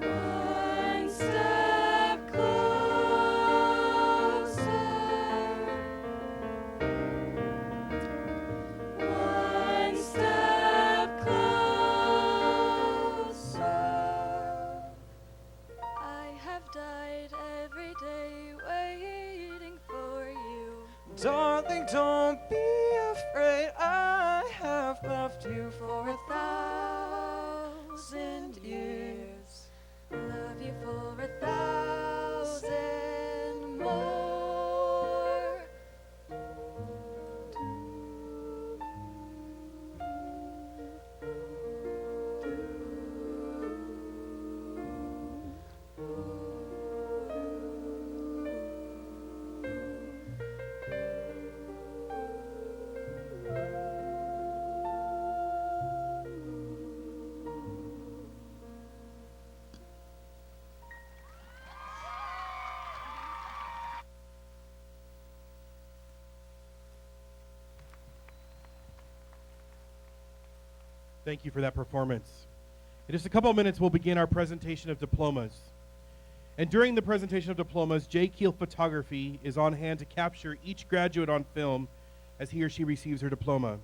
One step closer. One step closer. I have died every day waiting for you. Darling, don't be afraid. I have loved you for 1,000 years. Love you for 1,000 more.
Thank you for that performance. In just a couple of minutes, we'll begin our presentation of diplomas. And during the presentation of diplomas, J. Keel Photography is on hand to capture each graduate on film as he or she receives her diploma.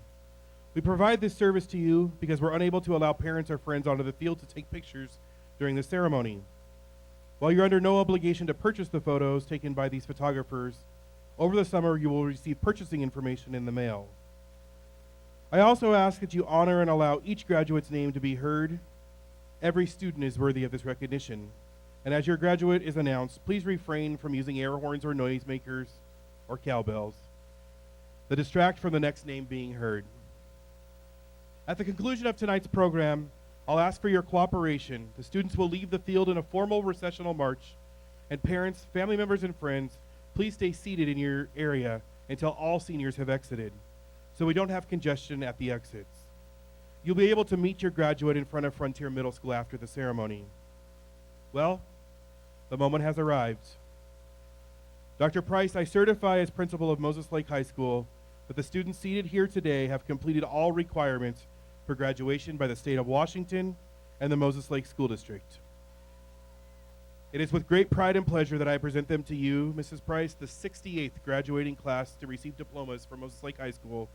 We provide this service to you because we're unable to allow parents or friends onto the field to take pictures during the ceremony. While you're under no obligation to purchase the photos taken by these photographers, over the summer you will receive purchasing information in the mail. I also ask that you honor and allow each graduate's name to be heard. Every student is worthy of this recognition. And as your graduate is announced, please refrain from using air horns or noisemakers or cowbells that distract from the next name being heard. At the conclusion of tonight's program, I'll ask for your cooperation. The students will leave the field in a formal recessional march, and parents, family members, and friends, please stay seated in your area until all seniors have exited, so we don't have congestion at the exits. You'll be able to meet your graduate in front of Frontier Middle School after the ceremony. Well, the moment has arrived. Dr. Price, I certify as principal of Moses Lake High School that the students seated here today have completed all requirements for graduation by the state of Washington and the Moses Lake School District. It is with great pride and pleasure that I present them to you, Mrs. Price, the 68th graduating class to receive diplomas from Moses Lake High School,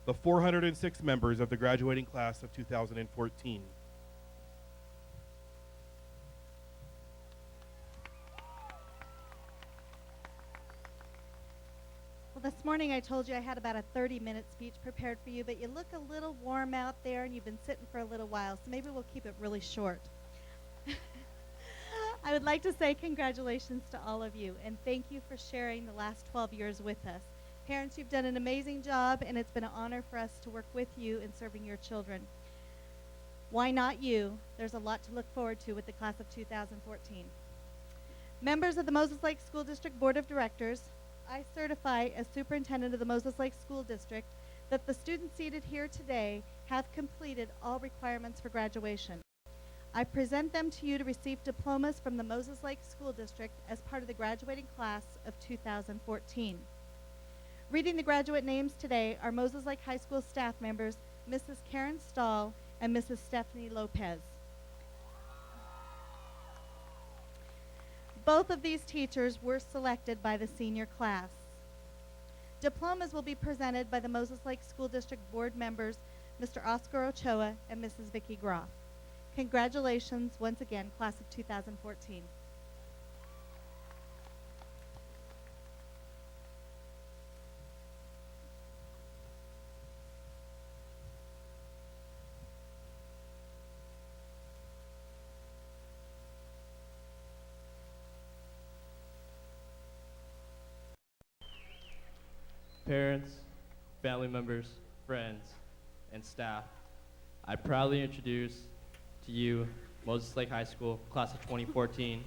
the 406 members of the graduating class of 2014.
Well, this morning I told you I had about a 30-minute speech prepared for you, but you look a little warm out there and you've been sitting for a little while, so maybe we'll keep it really short. I would like to say congratulations to all of you, and thank you for sharing the last 12 years with us. Parents, you've done an amazing job, and it's been an honor for us to work with you in serving your children. Why not you? There's a lot to look forward to with the class of 2014. Members of the Moses Lake School District Board of Directors, I certify as superintendent of the Moses Lake School District that the students seated here today have completed all requirements for graduation. I present them to you to receive diplomas from the Moses Lake School District as part of the graduating class of 2014. Reading the graduate names today are Moses Lake High School staff members, Mrs. Karen Stahl and Mrs. Stephanie Lopez. Both of these teachers were selected by the senior class. Diplomas will be presented by the Moses Lake School District board members, Mr. Oscar Ochoa and Mrs. Vicki Groff. Congratulations once again, class of 2014.
Parents, family members, friends, and staff, I proudly introduce to you Moses Lake High School, class of 2014.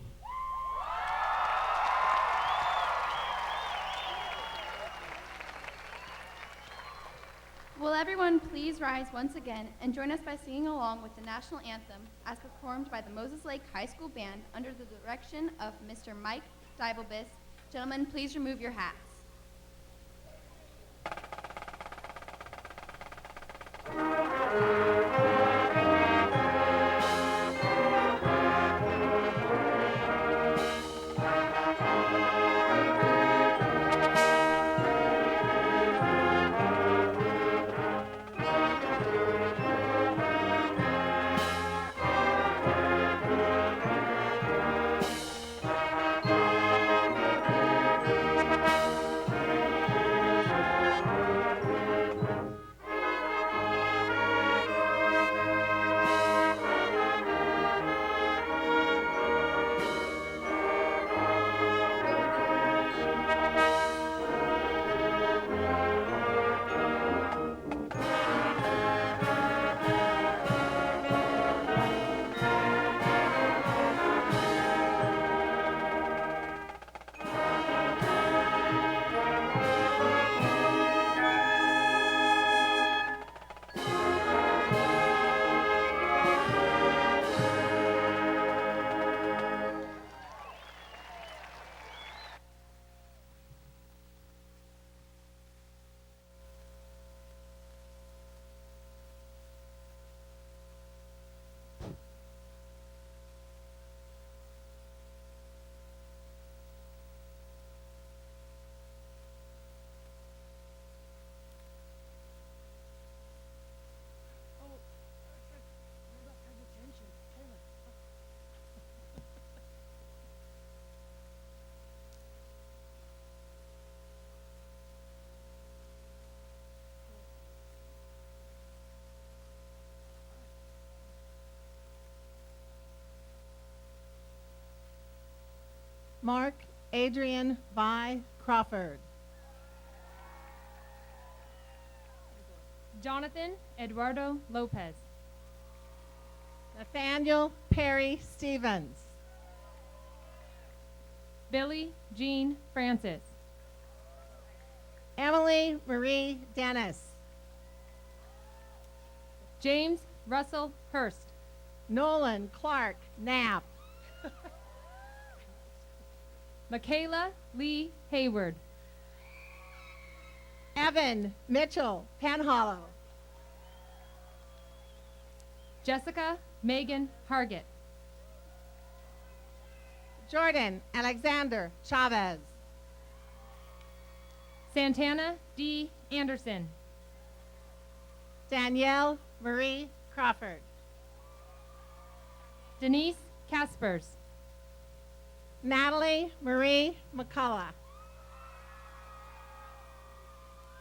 Will everyone please rise once again and join us by singing along with the national anthem as performed by the Moses Lake High School Band under the direction of Mr. Mike Dybelbis. Gentlemen, please remove your hats.
Mark Adrian Vi Crawford.
Jonathan Eduardo Lopez.
Nathaniel Perry Stevens.
Billy Jean Francis.
Emily Marie Dennis.
James Russell Hurst.
Nolan Clark Knapp.
Michaela Lee Hayward.
Evan Mitchell Penhollow.
Jessica Megan Hargett.
Jordan Alexander Chavez.
Santana D. Anderson.
Danielle Marie Crawford.
Denise Caspers.
Natalie Marie McCullough.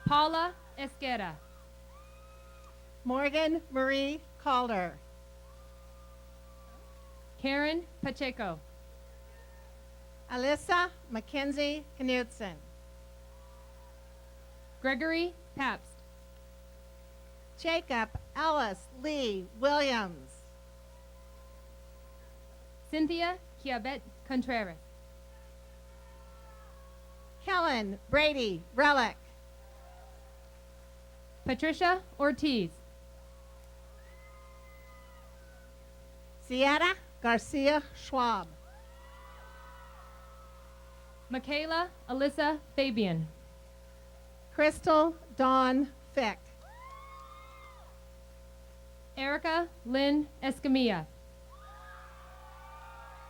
Paula Esquera.
Morgan Marie Calder.
Karen Pacheco.
Alyssa Mackenzie Knudsen.
Gregory Pabst.
Jacob Ellis Lee Williams.
Cynthia Chiabet Contreras.
Helen Brady Relic.
Patricia Ortiz.
Sierra Garcia Schwab.
Michaela Alyssa Fabian.
Crystal Dawn Fick.
Erica Lynn Escamilla.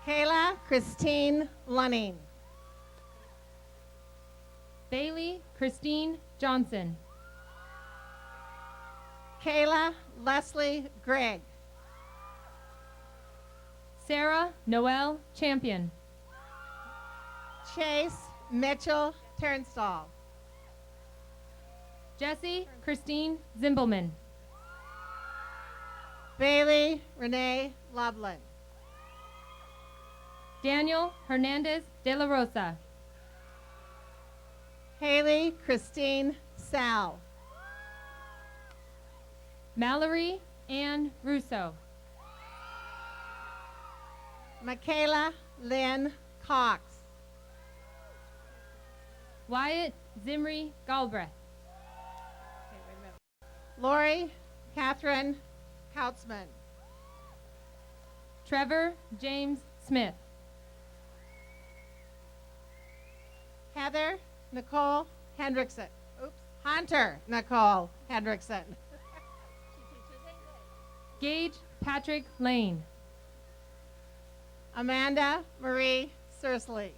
Kayla Christine Lunning.
Bailey Christine Johnson.
Kayla Leslie Gregg.
Sarah Noel Champion.
Chase Mitchell Turnstall.
Jessie Christine Zimbelman.
Bailey Renee Loveland.
Daniel Hernandez de la Rosa.
Haley Christine Sal.
Mallory Ann Russo.
Michaela Lynn Cox.
Wyatt Zimri Galbraith.
Lori Catherine Kautzman.
Trevor James Smith.
Heather Nicole Hendrickson. Oops. Hunter Nicole Hendrickson.
Gage Patrick Lane.
Amanda Marie Sursley.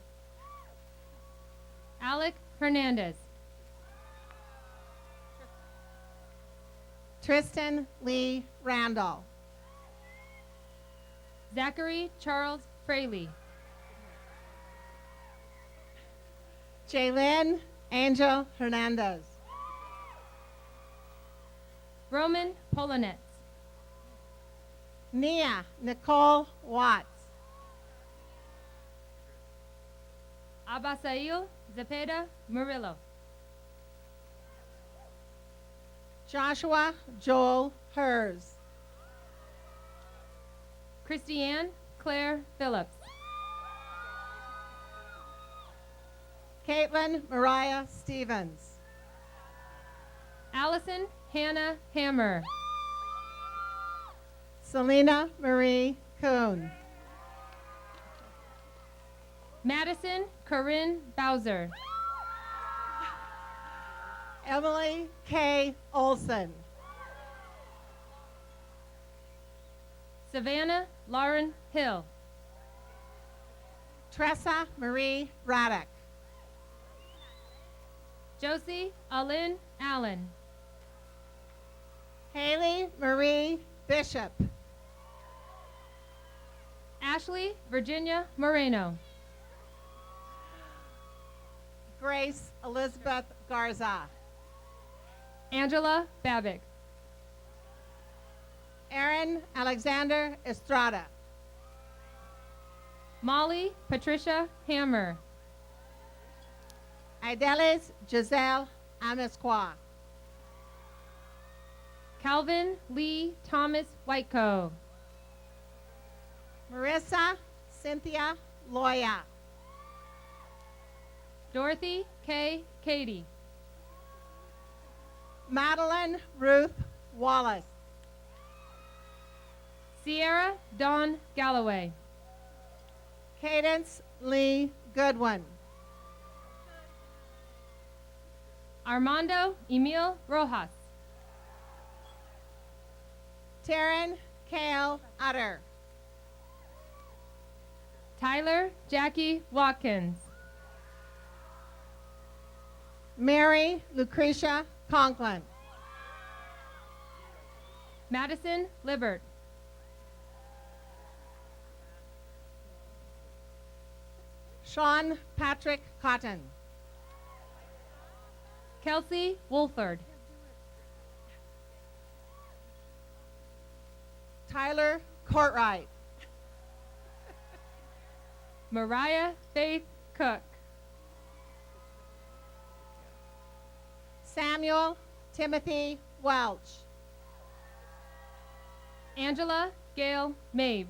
Alec Hernandez.
Tristan Lee Randall.
Zachary Charles Fraley.
Jaylyn Angel Hernandez.
Roman Polonetz.
Nia Nicole Watts.
Abasail Zepeda Murillo.
Joshua Joel Hers.
Christiane Claire Phillips.
Caitlin Mariah Stevens.
Allison Hannah Hammer.
Selena Marie Kuhn.
Madison Corinne Bowser.
Emily K. Olson.
Savannah Lauren Hill.
Tressa Marie Raddick.
Josie Alyn Allen.
Haley Marie Bishop.
Ashley Virginia Moreno.
Grace Elizabeth Garza.
Angela Babick.
Aaron Alexander Estrada.
Molly Patricia Hammer.
Idalis Giselle Amisqua.
Calvin Lee Thomas Whiteco.
Marissa Cynthia Loya.
Dorothy K. Cady.
Madeline Ruth Wallace.
Sierra Dawn Galloway.
Cadence Lee Goodwin.
Armando Emil Rojas.
Taryn Kale Utter.
Tyler Jackie Watkins.
Mary Lucretia Conklin.
Madison Libert.
Sean Patrick Cotton.
Kelsey Wolford.
Tyler Courtright.
Mariah Faith Cook.
Samuel Timothy Welch.
Angela Gail Mabe.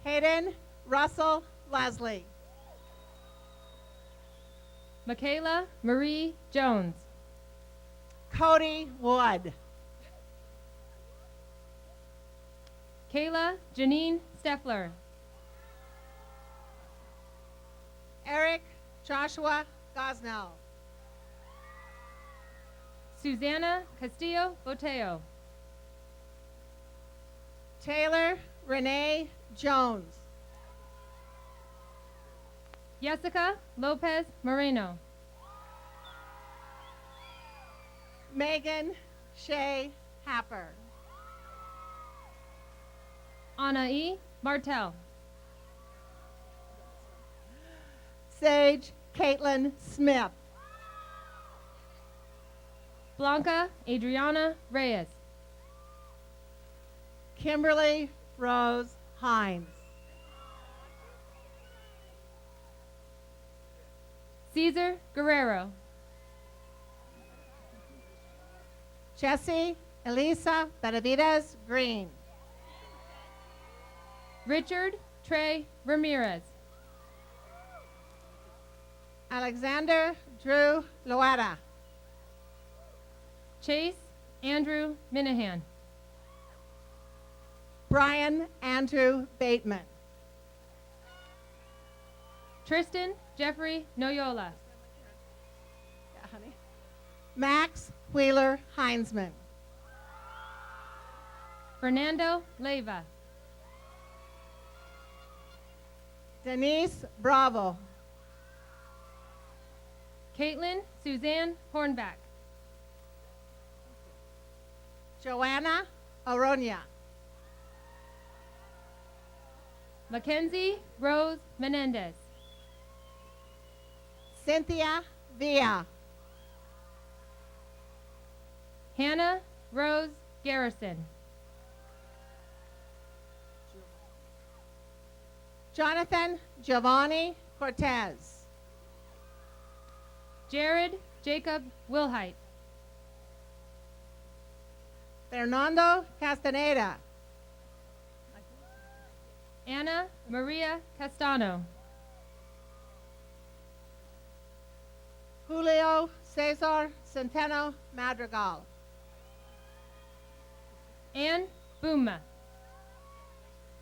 Hayden Russell Leslie.
Michaela Marie Jones.
Cody Wood.
Kayla Janine Steffler.
Eric Joshua Gosnell.
Susanna Castillo Boteo.
Taylor Renee Jones.
Jessica Lopez Moreno.
Megan Shea Happer.
Anna E. Martell.
Sage Caitlin Smith.
Blanca Adriana Reyes.
Kimberly Rose Hines.
Caesar Guerrero.
Jessie Elisa Benavides Green.
Richard Trey Ramirez.
Alexander Drew Loetta.
Chase Andrew Minahan.
Brian Andrew Bateman.
Tristan Jeffrey Noyola.
Yeah, honey. Max Wheeler Heinzman.
Fernando Leyva.
Denise Bravo.
Caitlin Suzanne Hornback.
Joanna Aronia.
Mackenzie Rose Menendez.
Cynthia Villa.
Hannah Rose Garrison.
Jonathan Giovanni Cortez.
Jared Jacob Wilhite.
Fernando Castaneda.
Anna Maria Castano.
Julio Cesar Centeno Madrigal.
Ann Booma.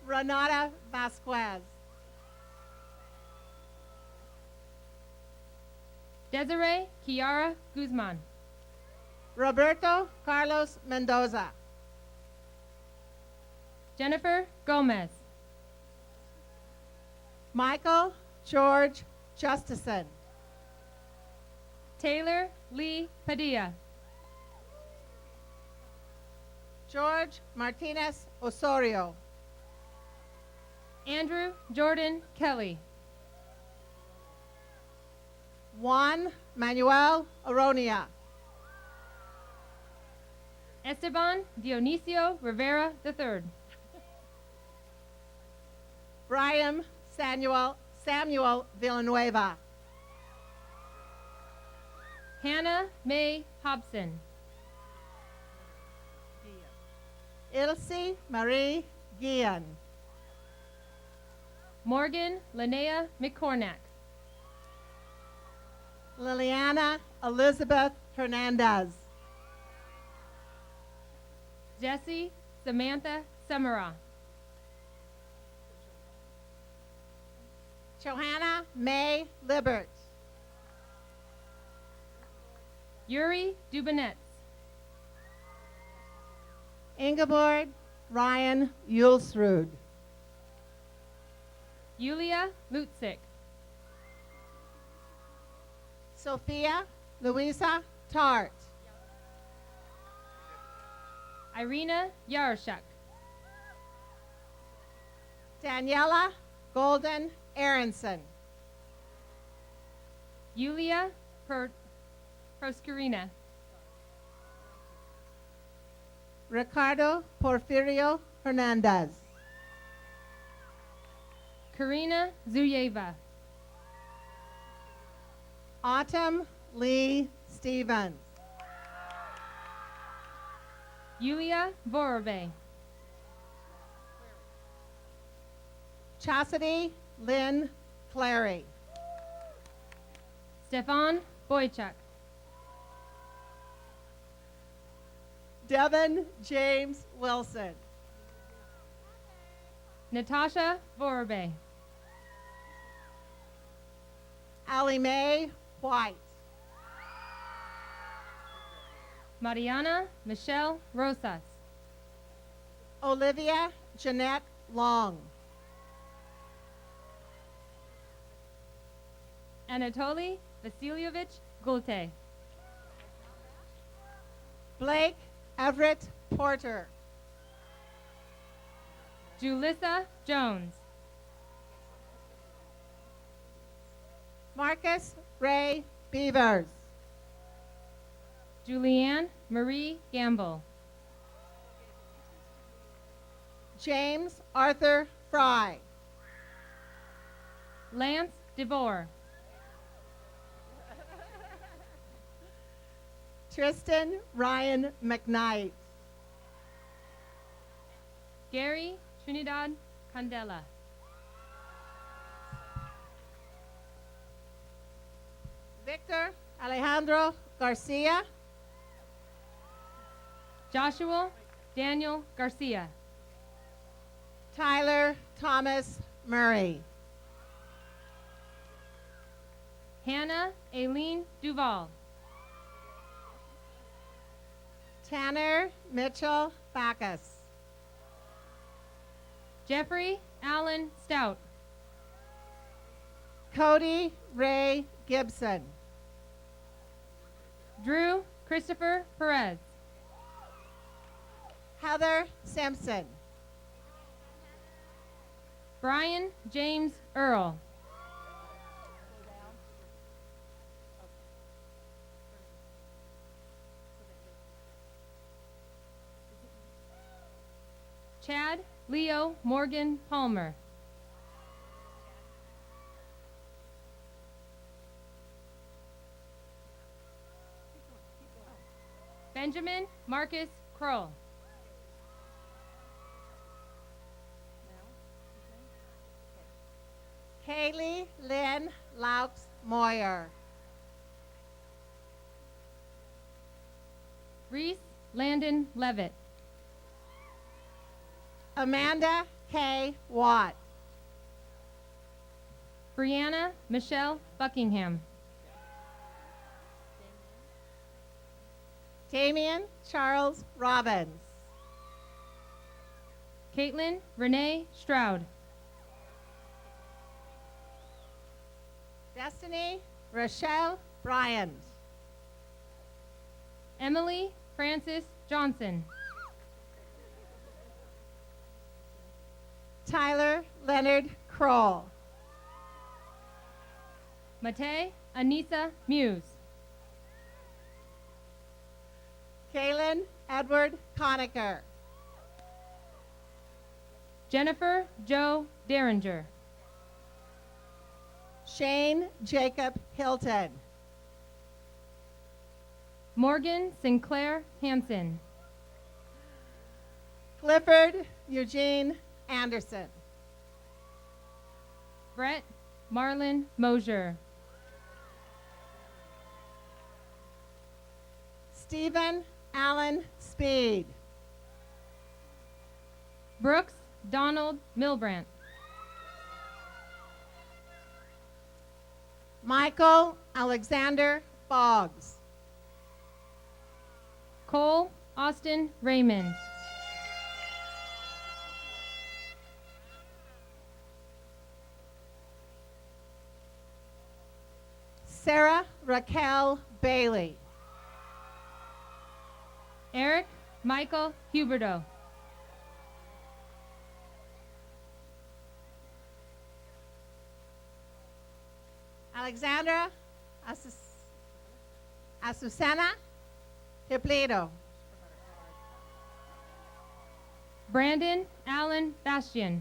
Renata Vasquez.
Desiree Kiara Guzman.
Roberto Carlos Mendoza.
Jennifer Gomez.
Michael George Justison.
Taylor Lee Padilla.
George Martinez Osorio.
Andrew Jordan Kelly.
Juan Manuel Aronia.
Esteban Dionisio Rivera III.
Brian Samuel Villanueva.
Hannah Mae Hobson.
Ilse Marie Guillen.
Morgan Linnea McCornack.
Liliana Elizabeth Hernandez.
Jessie Samantha Semera.
Johanna May Libert.
Yuri Dubinetz.
Ingeborg Ryan Yulsrud.
Yulia Lutzik.
Sophia Louisa Tart.
Irina Yaroshuk.
Daniela Golden Aronson.
Yulia Proskurina.
Ricardo Porfirio Hernandez.
Karina Zuyeva.
Autumn Lee Stevens.
Yulia Vorobe.
Chastity Lynn Clary.
Stefan Boychuk.
Devin James Wilson.
Natasha Vorobe.
Allie Mae White.
Mariana Michelle Rosas.
Olivia Jeanette Long.
Anatoly Vasilyevich Gulte.
Blake Everett Porter.
Julissa Jones.
Marcus Ray Beavers.
Julianne Marie Gamble.
James Arthur Fry.
Lance DeVore.
Tristan Ryan McKnight.
Gary Trinidad Candela.
Victor Alejandro Garcia.
Joshua Daniel Garcia.
Tyler Thomas Murray.
Hannah Aileen Duval.
Tanner Mitchell Backus.
Jeffrey Allen Stout.
Cody Ray Gibson.
Drew Christopher Perez.
Heather Simpson.
Brian James Earl. Chad Leo Morgan Palmer. Benjamin Marcus Kroll.
Kaylee Lynn Laux Moyer.
Reese Landon Levitt.
Amanda K. Watt.
Brianna Michelle Buckingham.
Damian Charles Robbins.
Caitlin Renee Stroud.
Destiny Rochelle Bryant.
Emily Francis Johnson.
Tyler Leonard Kroll.
Mate Anissa Muse.
Kaylin Edward Conacher.
Jennifer Joe Derringer.
Shane Jacob Hilton.
Morgan Sinclair Hansen.
Clifford Eugene Anderson.
Brett Marlon Mosier.
Stephen Allen Speed.
Brooks Donald Milbrandt.
Michael Alexander Boggs.
Cole Austin Raymond.
Sarah Raquel Bailey.
Eric Michael Huberto.
Alexandra Azucena Hipledo.
Brandon Allen Bastian.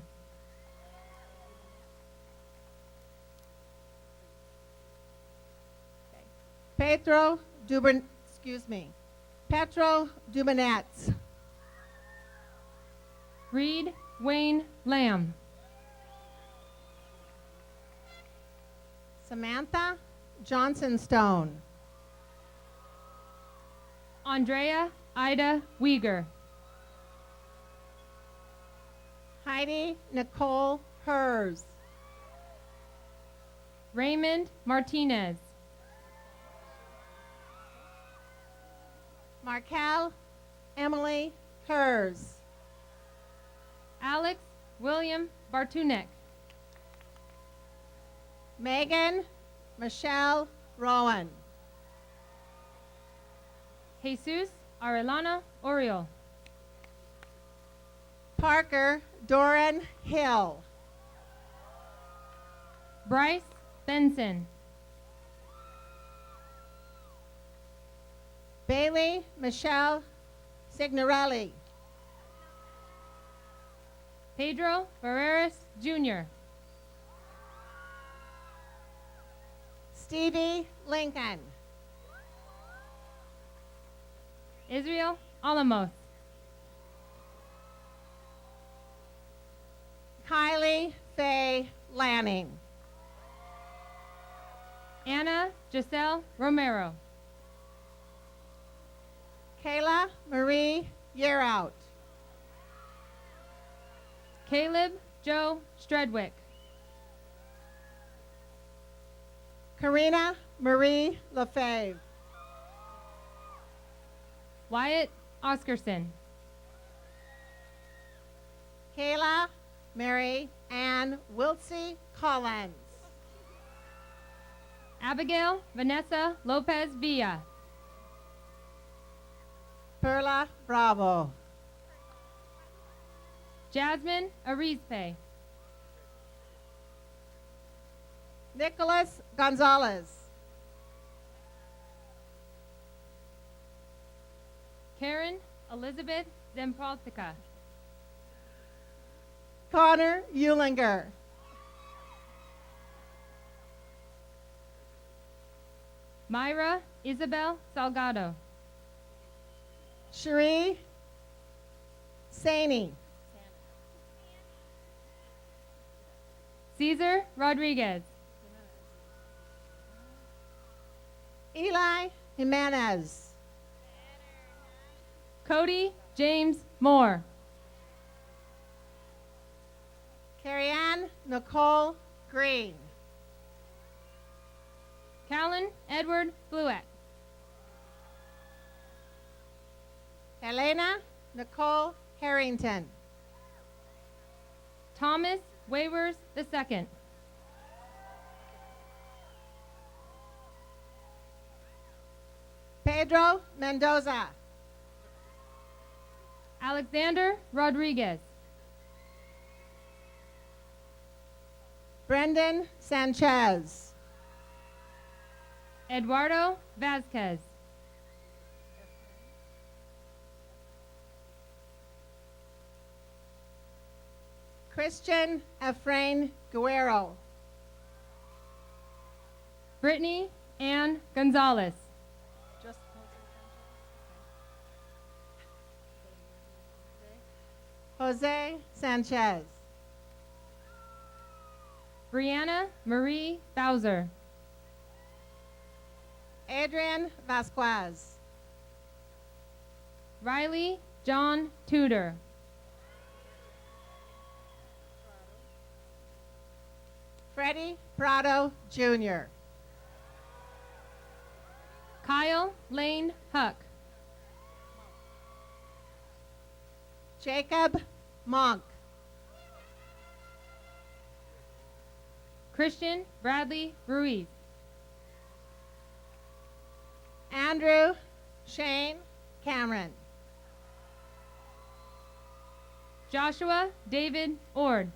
Petro Dubonets.
Reed Wayne Lamb.
Samantha Johnson Stone.
Andrea Ida Uyghur.
Heidi Nicole Hers.
Raymond Martinez.
Markel Emily Hers.
Alex William Bartunek.
Megan Michelle Rowan.
Jesus Arellano Oriol.
Parker Doran Hill.
Bryce Benson.
Bailey Michelle Signorelli.
Pedro Barreras Jr.
Stevie Lincoln.
Israel Alamos.
Kylie Faye Lanning.
Anna Giselle Romero.
Kayla Marie Yearout.
Caleb Joe Stredwick.
Karina Marie Lefebvre.
Wyatt Oscarson.
Kayla Mary Ann Wiltsey Collins.
Abigail Vanessa Lopez Villa.
Perla Bravo.
Jasmine Arizpe.
Nicholas Gonzalez.
Karen Elizabeth Zempaltica.
Connor Eulinger.
Myra Isabel Salgado.
Cherie Saney.
Cesar Rodriguez.
Eli Jimenez.
Cody James Moore.
Carrie Ann Nicole Green.
Callan Edward Bluett.
Helena Nicole Harrington.
Thomas Waywers II.
Pedro Mendoza.
Alexander Rodriguez.
Brendan Sanchez.
Eduardo Vasquez.
Christian Efrain Guerrero.
Brittany Ann Gonzalez.
Jose Sanchez.
Brianna Marie Bowser.
Adrian Vasquez.
Riley John Tudor.
Freddie Prado Jr.
Kyle Lane Huck.
Jacob Monk.
Christian Bradley Ruiz.
Andrew Shane Cameron.
Joshua David Ord.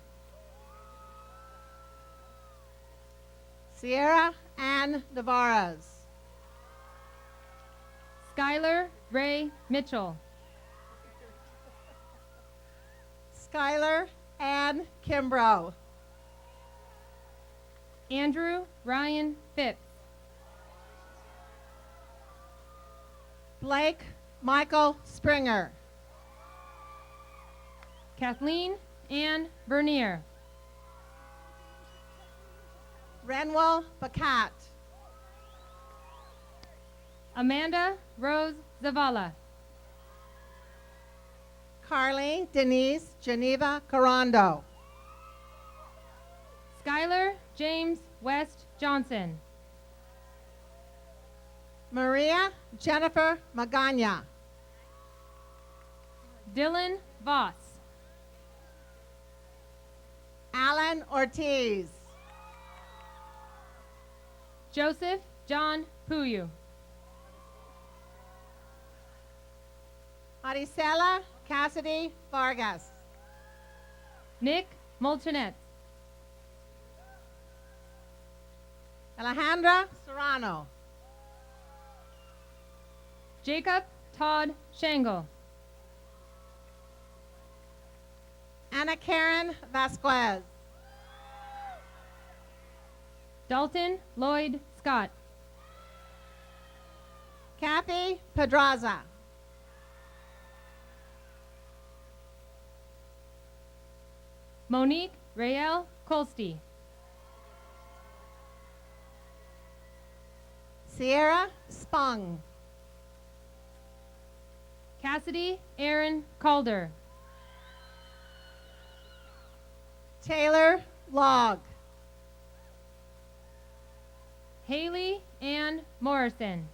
Sierra Ann Navarez.
Skylar Ray Mitchell.
Skylar Ann Kimbrough.
Andrew Ryan Phipps.
Blake Michael Springer.
Kathleen Ann Bernier.
Renwell Bacat.
Amanda Rose Zavala.
Carly Denise Geneva Carando.
Skylar James West Johnson.
Maria Jennifer Magana.
Dylan Voss.
Alan Ortiz.
Joseph John Puyu.
Maricela Cassidy Vargas.
Nick Molchanetz.
Alejandra Serrano.
Jacob Todd Shangle.
Anna Karen Vasquez.
Dalton Lloyd Scott.
Kathy Pedraza.
Monique Rael Colsty.
Sierra Spung.
Cassidy Aaron Calder.
Taylor Log.
Haley Ann Morrison.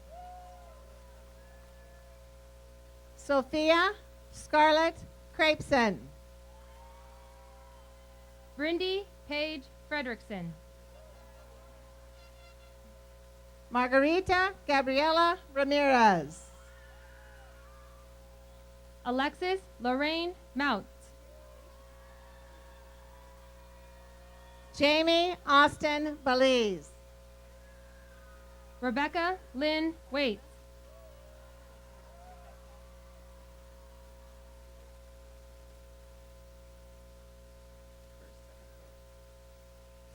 Sophia Scarlett Crapeson.
Brindy Paige Fredrickson.
Margarita Gabriela Ramirez.
Alexis Lorraine Moutz.
Jamie Austin Belize.
Rebecca Lynn Waits.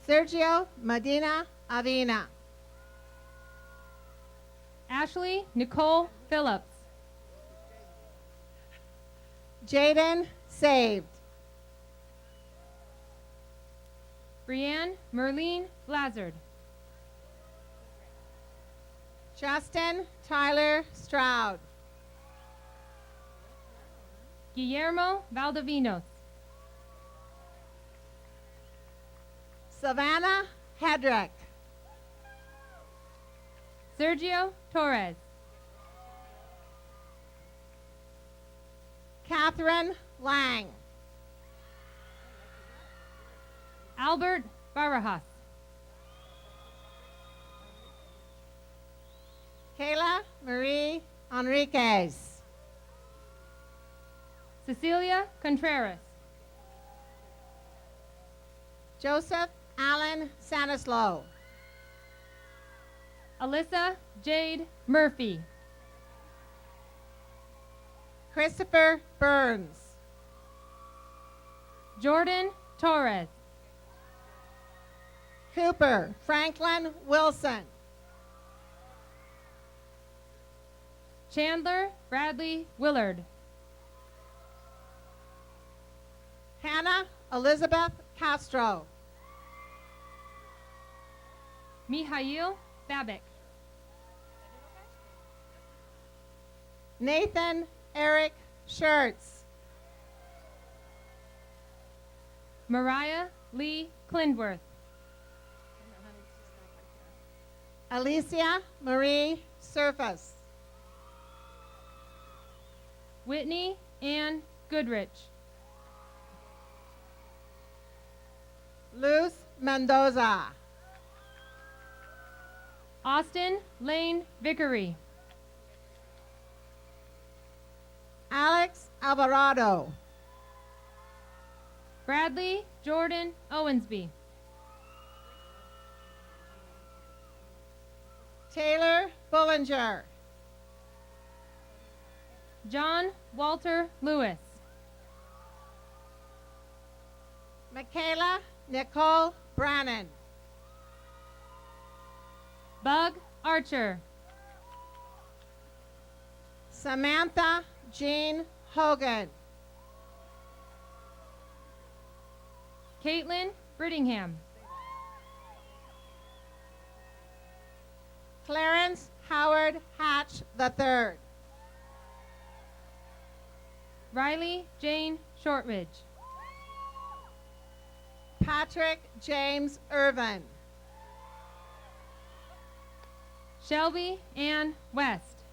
Sergio Medina Avina.
Ashley Nicole Phillips.
Jaden Saved.
Brianne Merlene Blazard.
Justin Tyler Stroud.
Guillermo Valdovinos.
Savannah Hedrick.
Sergio Torres.
Catherine Lang.
Albert Barajas.
Kayla Marie Enriquez.
Cecilia Contreras.
Joseph Allen Sanislow.
Alyssa Jade Murphy.
Christopher Burns.
Jordan Torres.
Cooper Franklin Wilson.
Chandler Bradley Willard.
Hannah Elizabeth Castro.
Mihail Babik.
Nathan Eric Schertz.
Mariah Lee Klindworth.
Alicia Marie Surface.
Whitney Ann Goodrich.
Luz Mendoza.
Austin Lane Vickery.
Alex Alvarado.
Bradley Jordan Owensby.
Taylor Bullinger.
John Walter Lewis.
Michaela Nicole Brannon.
Bug Archer.
Samantha Jean Hogan.
Caitlin Brittingham.
Clarence Howard Hatch III.
Riley Jane Shortridge.
Patrick James Irvin.
Shelby Ann West.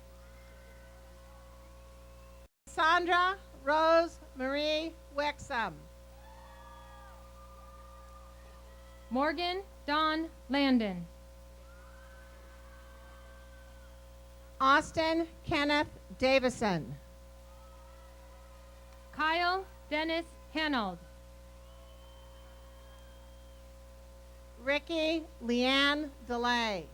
Sandra Rose Marie Wexham.
Morgan Dawn Landon.
Austin Kenneth Davison.
Kyle Dennis Hanold.
Ricky Leanne DeLay.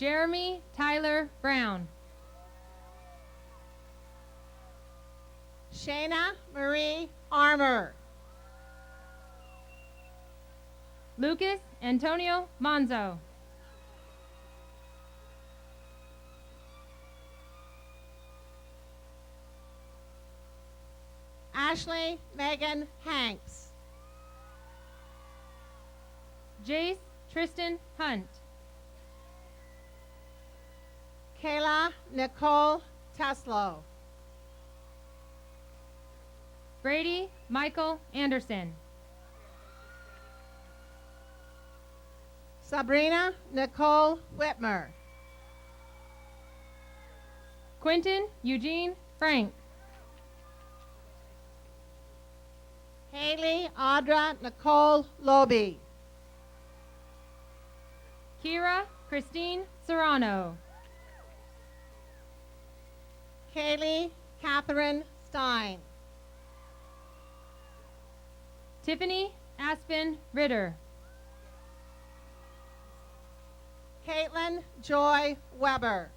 Jeremy Tyler Brown.
Shayna Marie Armour.
Lucas Antonio Monzo.
Ashley Megan Hanks.
Jace Tristan Hunt.
Kayla Nicole Teslo.
Brady Michael Anderson.
Sabrina Nicole Whitmer.
Quentin Eugene Frank.
Haley Audra Nicole Loby.
Kira Christine Serrano.
Kaylee Catherine Stein.
Tiffany Aspen Ritter.
Caitlin Joy Weber.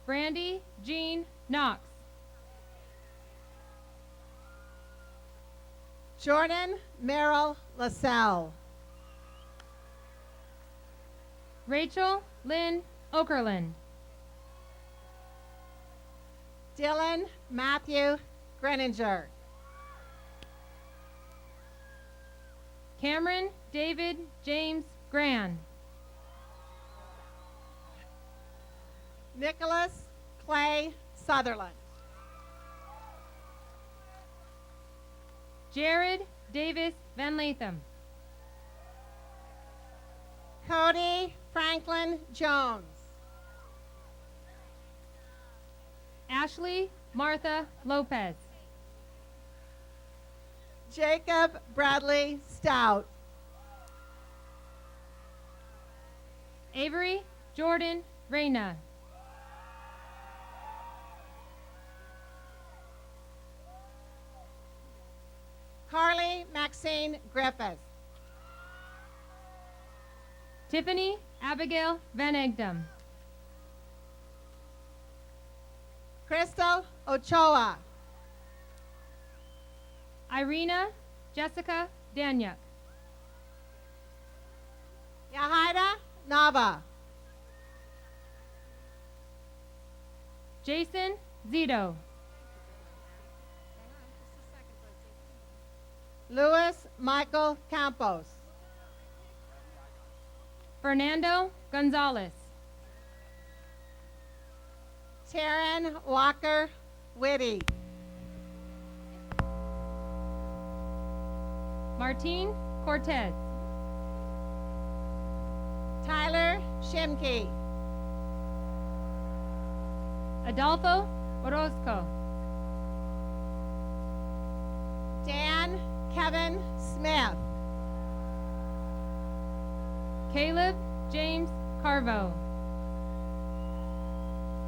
Brandy Jean Knox.
Jordan Merrill LaSalle.
Rachel Lynn Okerlund.
Dylan Matthew Greninger.
Cameron David James Gran.
Nicholas Clay Sutherland.
Jared Davis Van Latham.
Cody Franklin Jones.
Ashley Martha Lopez.
Jacob Bradley Stout.
Avery Jordan Reyna.
Carly Maxine Griffith.
Tiffany Abigail Van Egdom.
Crystal Ochoa.
Irina Jessica Danyuk.
Yahida Nava.
Jason Zito.
Luis Michael Campos.
Fernando Gonzalez.
Taryn Walker Whitty.
Martine Cortez.
Tyler Shimke.
Adolfo Orozco.
Dan Kevin Smith.
Caleb James Carvo.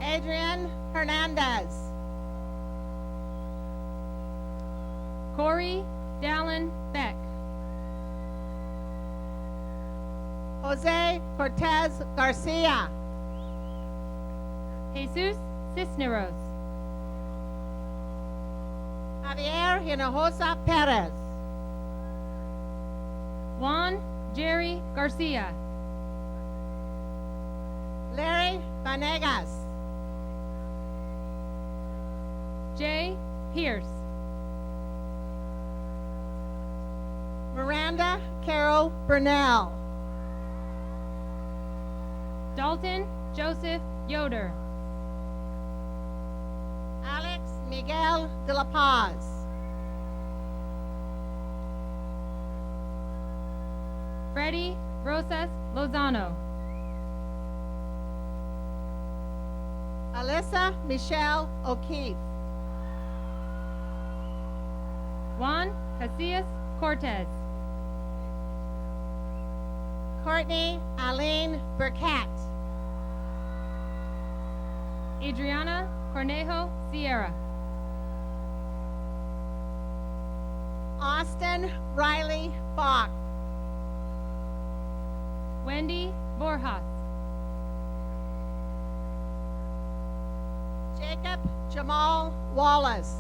Adrian Hernandez.
Corey Dallin Beck.
Jose Cortez Garcia.
Jesus Cisneros.
Javier Hinojosa Perez.
Juan Jerry Garcia.
Larry Vanegas.
Jay Pierce.
Miranda Carol Burnell.
Dalton Joseph Yoder.
Alex Miguel de la Paz.
Freddie Rosas Lozano.
Alyssa Michelle O'Keefe.
Juan Casillas Cortez.
Courtney Aline Burkett.
Adriana Cornejo Sierra.
Austin Riley Bach.
Wendy Borjas.
Jacob Jamal Wallace.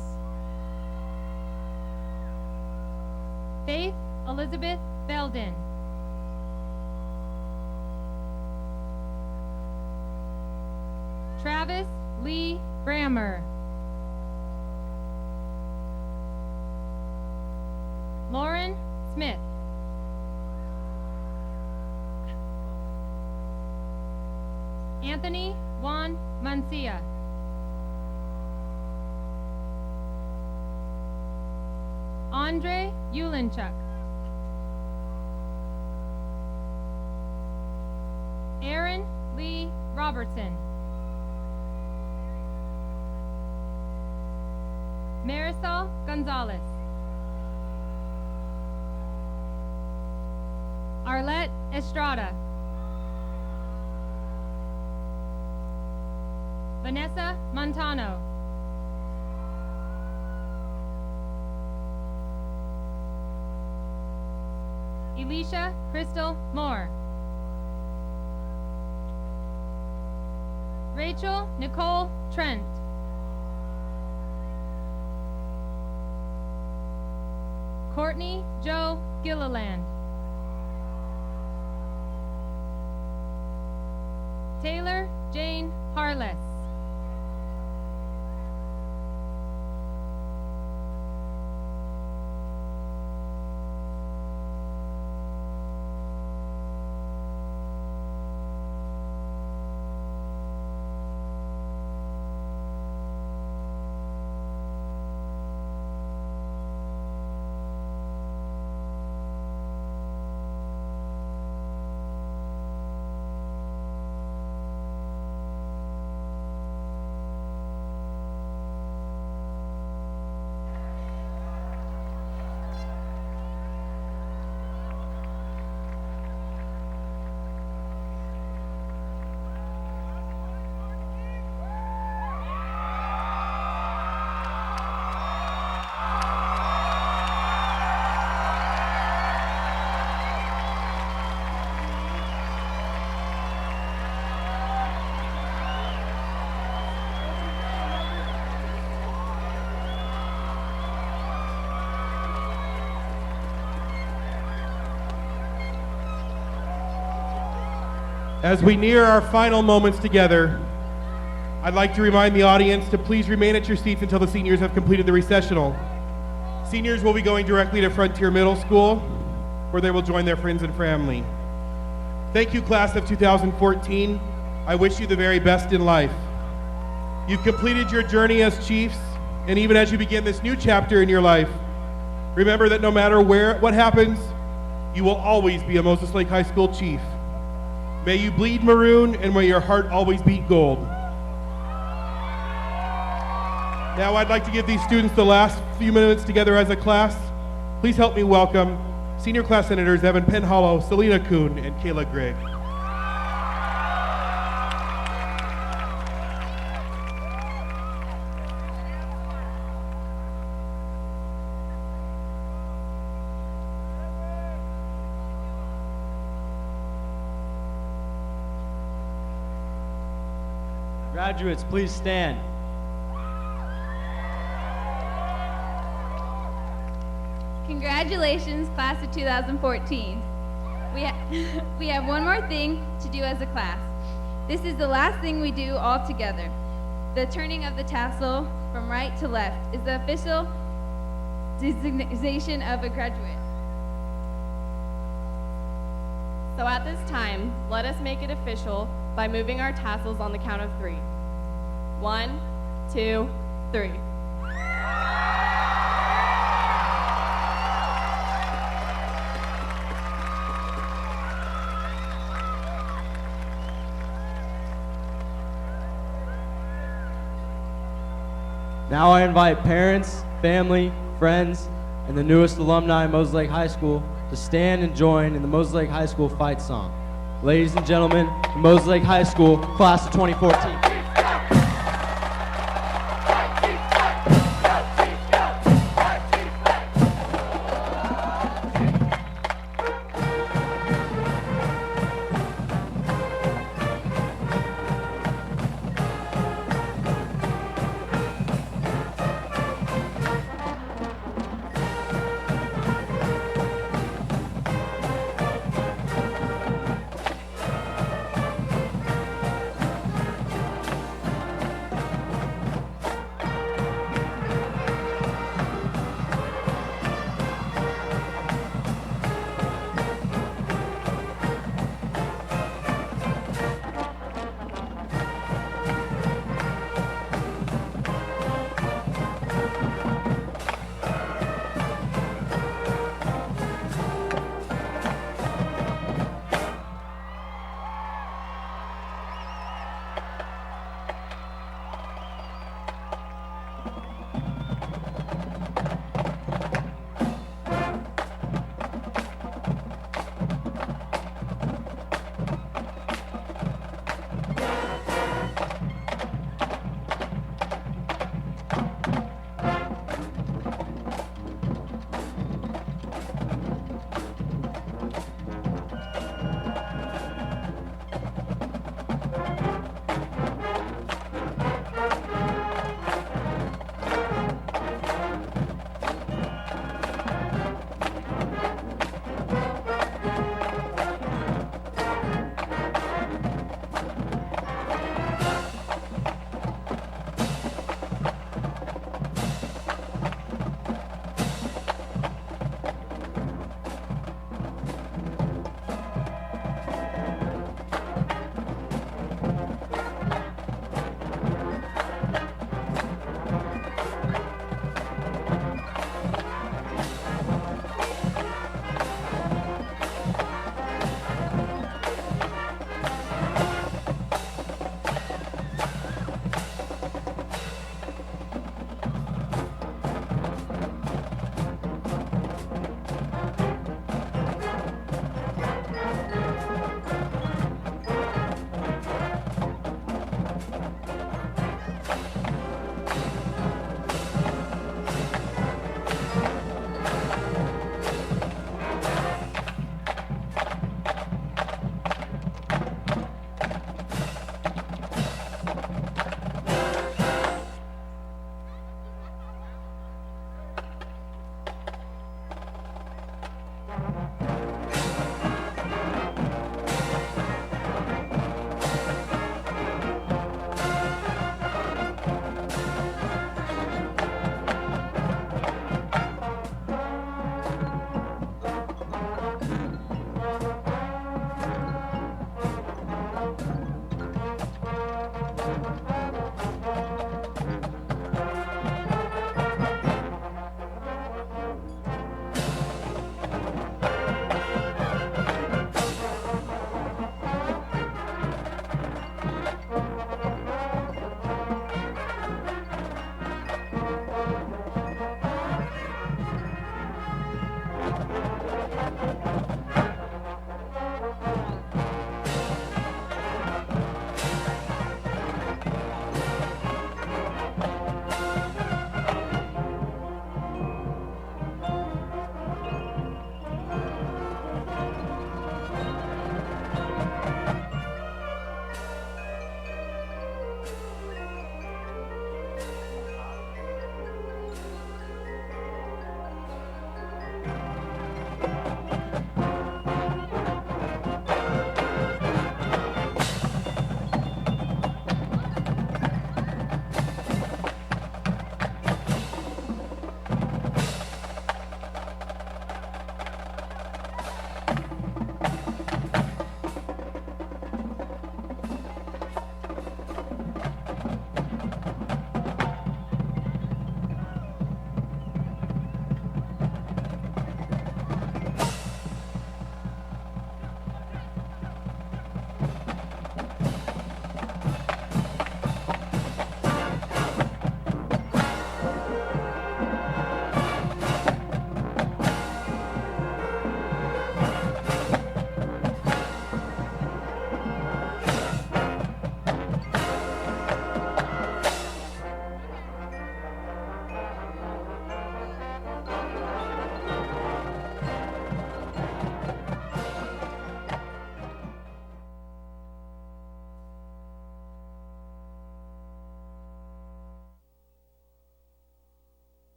Faith Elizabeth Belden. Travis Lee Brammer. Smith. Anthony Juan Mancia. Andre Yulinchuk. Aaron Lee Robertson. Marisol Gonzalez. Arlette Estrada. Vanessa Montano. Elisha Crystal Moore. Rachel Nicole Trent. Courtney Joe Gilliland. Taylor Jane Harless.
As we near our final moments together, I'd like to remind the audience to please remain at your seats until the seniors have completed the recessional. Seniors will be going directly to Frontier Middle School, where they will join their friends and family. Thank you, class of 2014. I wish you the very best in life. You've completed your journey as chiefs, and even as you begin this new chapter in your life, remember that no matter what happens, you will always be a Moses Lake High School chief. May you bleed maroon, and may your heart always beat gold. Now I'd like to give these students the last few minutes together as a class. Please help me welcome Senior Class Senators Evan Penhollow, Selena Kuhn, and Kayla Gregg.
Graduates, please stand.
Congratulations, class of 2014. We have one more thing to do as a class. This is the last thing we do all together. The turning of the tassel from right to left is the official designation of a graduate.
So at this time, let us make it official by moving our tassels on the count of 3. 1, 2, 3.
Now I invite parents, family, friends, and the newest alumni of Moses Lake High School to stand and join in the Moses Lake High School fight song. Ladies and gentlemen, the Moses Lake High School class of 2014.